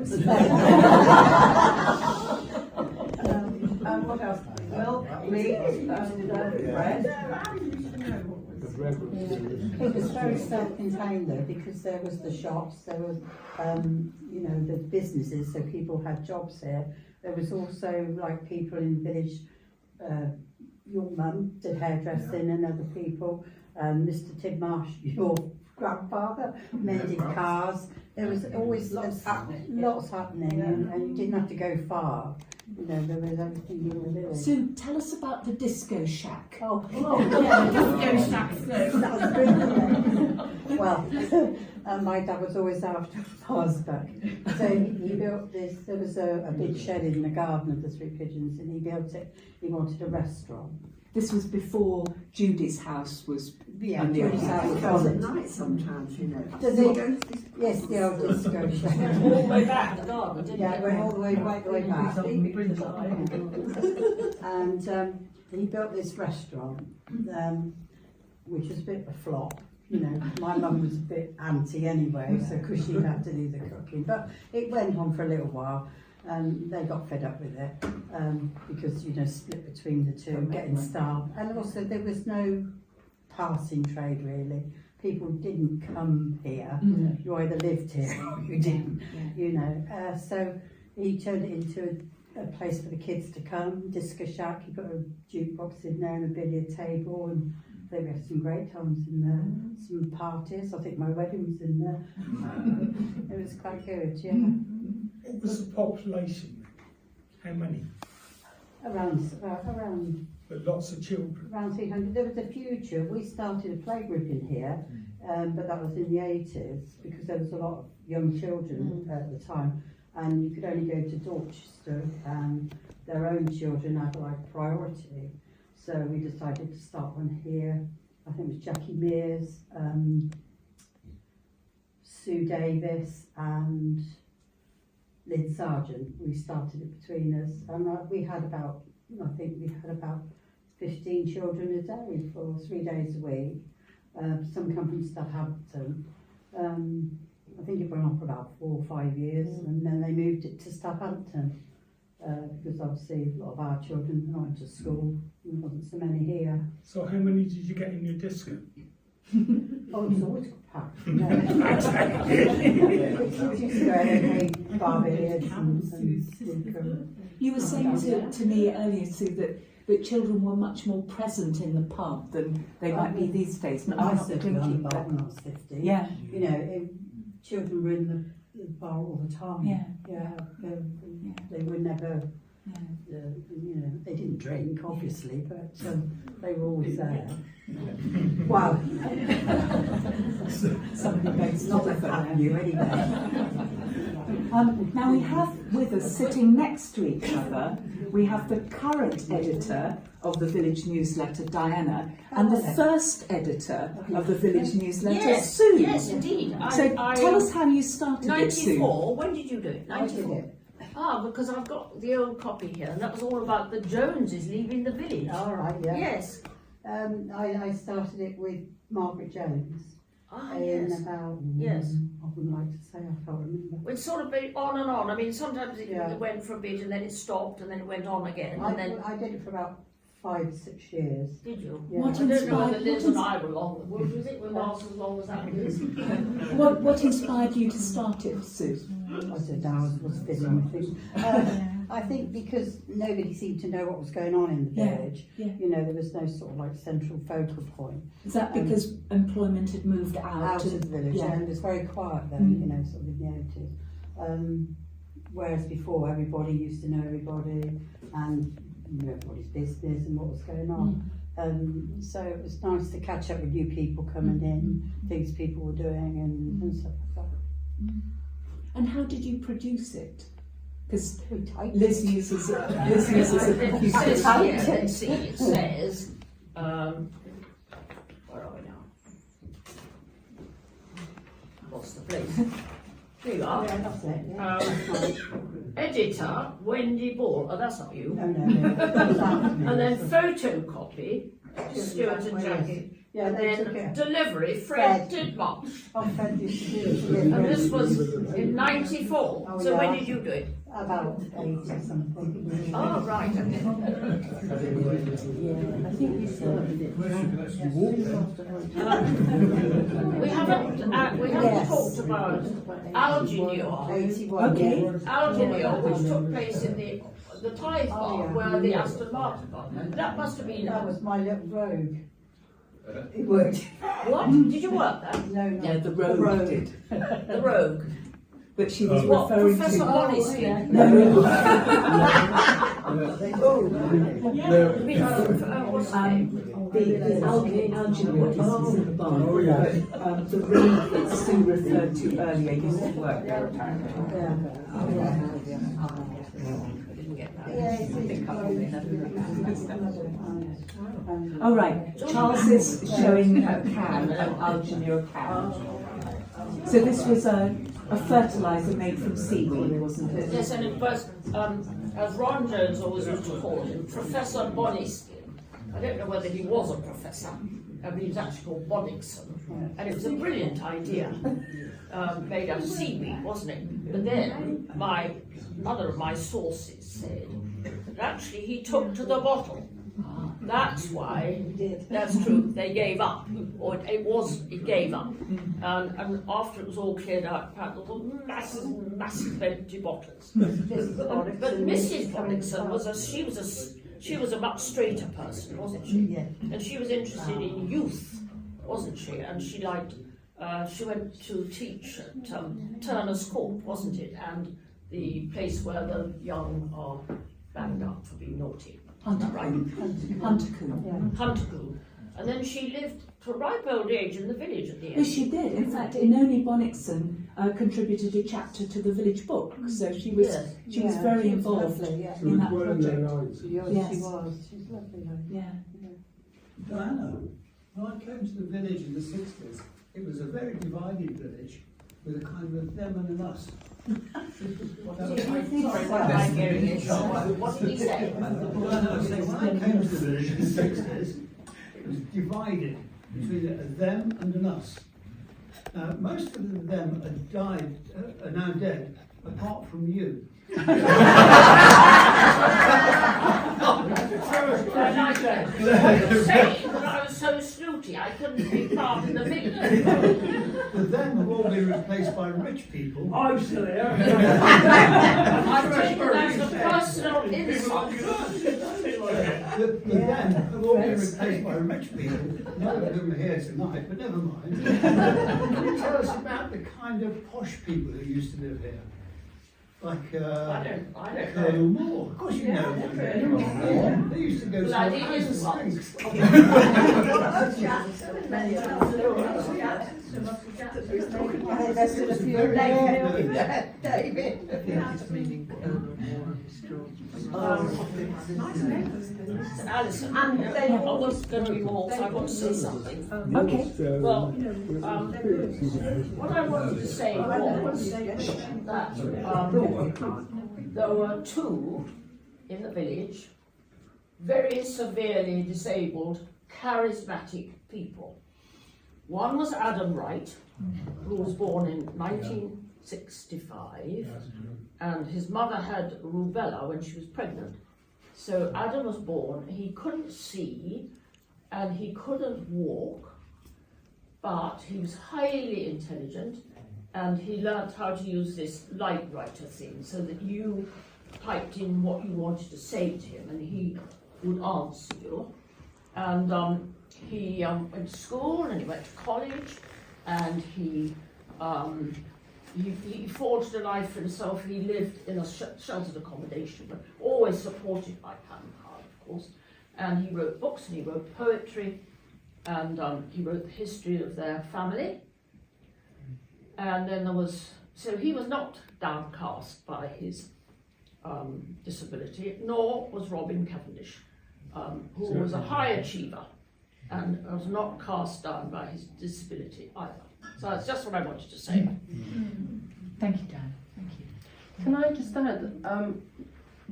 And what else? Milk, meat, and bread. It was very self-contained though, because there was the shops, there was, you know, the businesses, so people had jobs here. There was also like people in the village, your mum did hairdressing and other people, Mr. Tidmarsh, your grandfather, mended cars. There was always lots happening and you didn't have to go far. You know, there was everything in the village. Sue, tell us about the disco shack. Oh, yeah, disco shack. That was good. Well, my dad was always after Parsback. So he built this, there was a big shed in the garden of the Three Pigeons, and he built it, he wanted a restaurant. This was before Judy's house was... Yeah, Judy's house was goes on at it. night sometimes, you know. Does it? Yes, the old disco shack. All the way back, the garden, didn't Yeah, it? it went all the way back. And he built this restaurant, which was a bit of a flop. You know, my mum was a bit anti anyway, so because she had to do the cooking. But it went on for a little while. They got fed up with it because, you know, split between the two, getting starved. And also there was no passing trade really. People didn't come here. You either lived here or you didn't, you know. So he turned it into a place for the kids to come, disco shack. He put a jukebox in there and a billiard table, and they had some great times in there, some parties. I think my wedding was in there. It was quite good, yeah. What was the population? How many? Around. But lots of children. Around 300. There was a future. We started a playgroup in here, but that was in the 80s because there was a lot of young children at the time, and you could only go to Dorchester, and their own children had like priority. So we decided to start one here. I think it was Jackie Mears, Sue Davis, and Lynn Sargent. We started it between us, and we had about 15 children a day for 3 days a week. Some come from Southampton. I think it went on for about 4 or 5 years, and then they moved it to Southampton because obviously a lot of our children went to school. There wasn't so many here. So how many did you get in your disco? Oh, it's always packed. No. You were saying to me earlier, Sue, that children were much more present in the pub than they might be these days. I used to go on the bar when I was 15. Yeah. You know, children were in the bar all the time. Yeah. They were never, you know, they didn't drink, obviously, but they were always there. Wow. Somebody makes not that happened you anyway. Now we have with us, sitting next to each other, we have the current editor of the Village Newsletter, Diana, and the first editor of the Village Newsletter, Sue. Yes, indeed. So tell us how you started it, Sue. 94. When did you do it? 94. Because I've got the old copy here, and that was all about the Joneses leaving the village. All right, yeah. Yes. I started it with Margaret Jones. Yes. About, yes. I wouldn't like to say, I can't remember. It's sort of been on and on. I mean, sometimes it went for a bit and then it stopped and then it went on again. I did it for about 5 to 6 years. Did you? Yeah. I don't know whether Liz and I were long. Was it last as long as that was? What inspired you to start it, Sue? I don't know, I was fiddling with things. I think because nobody seemed to know what was going on in the village. You know, there was no sort of like central focal point. Is that because employment had moved out of the village, and it was very quiet then, you know, sort of in the 80s. Whereas before, everybody used to know everybody and knew everybody's business and what was going on. So it was nice to catch up with new people coming in, things people were doing and stuff like that. And how did you produce it? Because Liz uses a computer. It says here, let's see, it says, where are we now? What's the place? Here you are. Yeah, that's it. Yeah. Editor, Wendy Ball. Oh, that's not you. No. And then photocopy, Stuart and Jackie. Yeah, and they took then it. delivery, Fred. Fred did much. Oh, Fred used to do it. And this was in 94. Oh, So yeah. when did you do it? About 8 or something. Oh, right, okay. I think we started it. We haven't talked about Alginure. 81. Okay. Alginure, which took place in the Tithe Bar, where the Aston Martin bar. That must have been. That was my little rogue. It worked. What? Did you work there? No, no. Yeah, the rogue did. The Rogue. But she was What, referring Professor to... Honesty? No. What's his name? The Alginure is in the barn. Oh, yeah. The rogue that Sue referred to earlier used to work there apparently. All right, Charles is showing a can, an Alginure can. So this was a fertiliser made from seaweed, wasn't it? Yes, and it was, as Ron Jones always used to call him, Professor Bonnigskin. I don't know whether he was a professor, but he was actually called Bonnigskin. And it was a brilliant idea, made out of seaweed, wasn't it? But then another of my sources said that actually he took to the bottle. That's why, that's true, they gave up, or it gave up. And after it was all cleared out, there were massive empty bottles. But Mrs. Bonnigskin she was a much straighter person, wasn't she? Yeah. And she was interested in youth, wasn't she? And she went to teach at Turner's Court, wasn't it? And the place where the young are banged up for being naughty. Huntercoombe. And then she lived to a ripe old age in the village at the end. Yes, she did. In fact, Inoni Bonnickson contributed a chapter to the village book, so she was very involved in that project. Yes, she was. She's lovely. Yeah. Diana, when I came to the village in the 60s, it was a very divided village with a kind of them and an us. What did he say? When I came to the village in the 60s, it was divided between a them and an us. Most of them are now dead, apart from you. I was so snooty, I couldn't be part of the village. The them have all been replaced by rich people. I'm still here. I take that as a personal insult. The them have all been replaced by rich people, none of whom are here tonight, but never mind. Can you tell us about the kind of posh people who used to live here? Like I don't Colonel know. Moore. Of course you know them. They used to go to Well, I the did house insult. and drinks. I invested a few David. Alison, I was going to be more, so I want to say something. Okay. Well, what I wanted to say was that there were two in the village very severely disabled, charismatic people. One was Adam Wright, who was born in 1965, and his mother had rubella when she was pregnant. So Adam was born, he couldn't see and he couldn't walk, but he was highly intelligent and he learnt how to use this light writer thing so that you typed in what you wanted to say to him and he would answer you. And he went to school and he went to college and he forged a life for himself. He lived in a sheltered accommodation, but always supported by Pan Card, of course. And he wrote books and he wrote poetry and he wrote the history of their family. And then so he was not downcast by his disability, nor was Robin Cavendish, who was a high achiever and was not cast down by his disability either. So that's just what I wanted to say. Thank you, Dan. Thank you. Can I just add,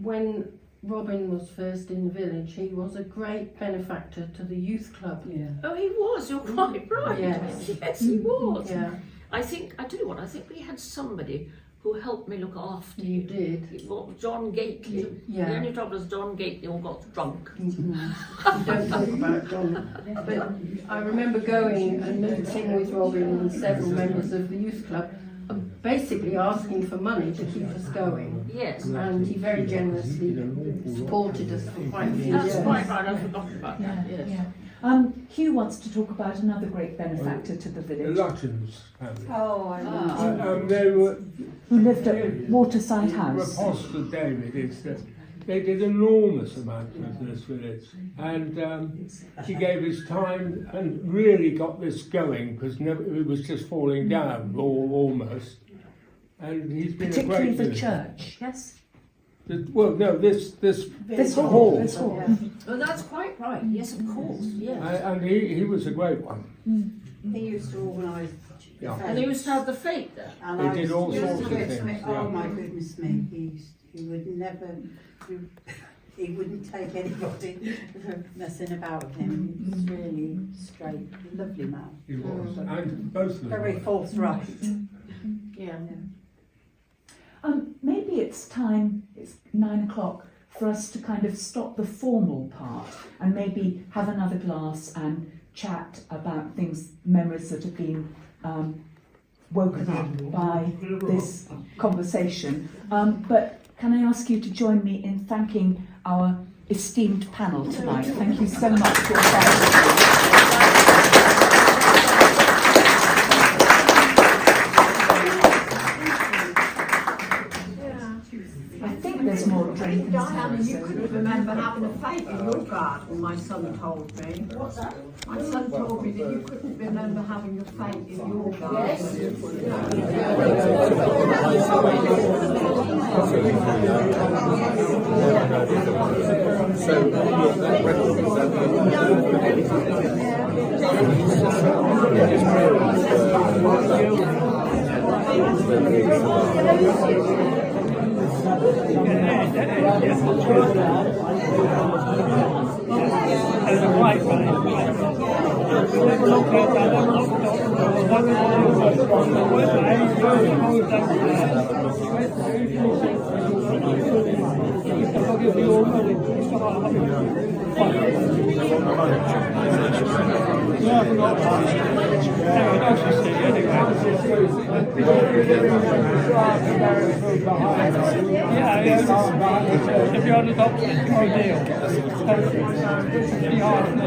when Robin was first in the village, he was a great benefactor to the youth club. Yeah. Oh, he was, you're quite right. Yes. Yes, he was. Yeah. I tell you what, I think we had somebody who helped me look after You did. It was John Gately. Yeah. The only trouble is John Gately all got drunk. You don't talk about John. But I remember going and meeting with Robin and several members of the youth club, basically asking for money to keep us going. Yes. And he very generously supported us for quite a few years. That's quite right, I've forgotten about that. Yes. Yeah. Hugh wants to talk about another great benefactor to the The village. Lutyens family. Oh, I know. They were, Who lived at Waterside House. Apostle David is that they did enormous amounts of this village, and he gave his time and really got this going because it was just falling down, or almost. And he's been Particularly a great the village. church, yes? Well, no, this hall. This hall. Yeah. Oh, that's quite right. Yes, of course. Yes. And he was a great one. He used to organise. Yeah. And he used to have the fete there. And He I did all used to sorts of get things, Oh yeah. my goodness me! He would never. He wouldn't take anybody messing about with him. He was really straight, lovely man. He was, and both of them. Very forthright. Yeah. Maybe it's time, it's 9 o'clock, for us to kind of stop the formal part and maybe have another glass and chat about things, memories that have been woken up by this conversation. But can I ask you to join me in thanking our esteemed panel tonight? Thank you so much for your time. There's more drinking. Diana, you couldn't remember having a fete in your garden, my son told me. What's that? My son told me that you couldn't remember having a fete in your garden. If you're on the top, it's no deal. Be hard for the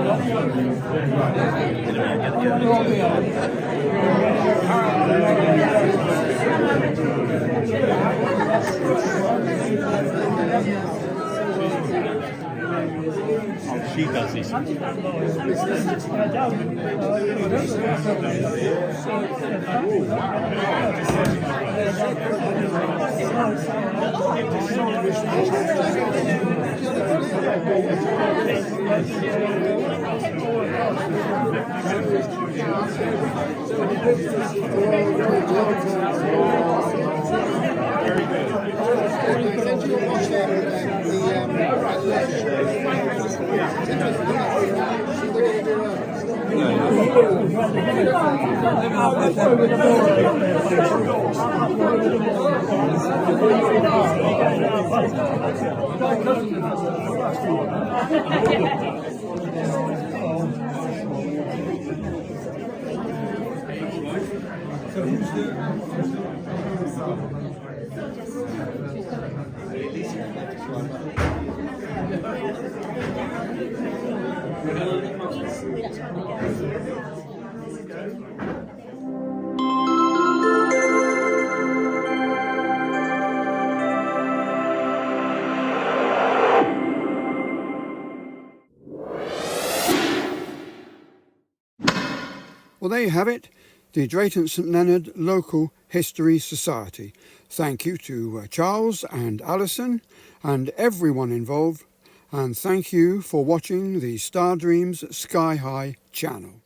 She does this. Well, there you have it, the Drayton-St-Leonard Local History Society. Thank you to Charles and Alison and everyone involved, and thank you for watching the Stardreams Skyhigh channel.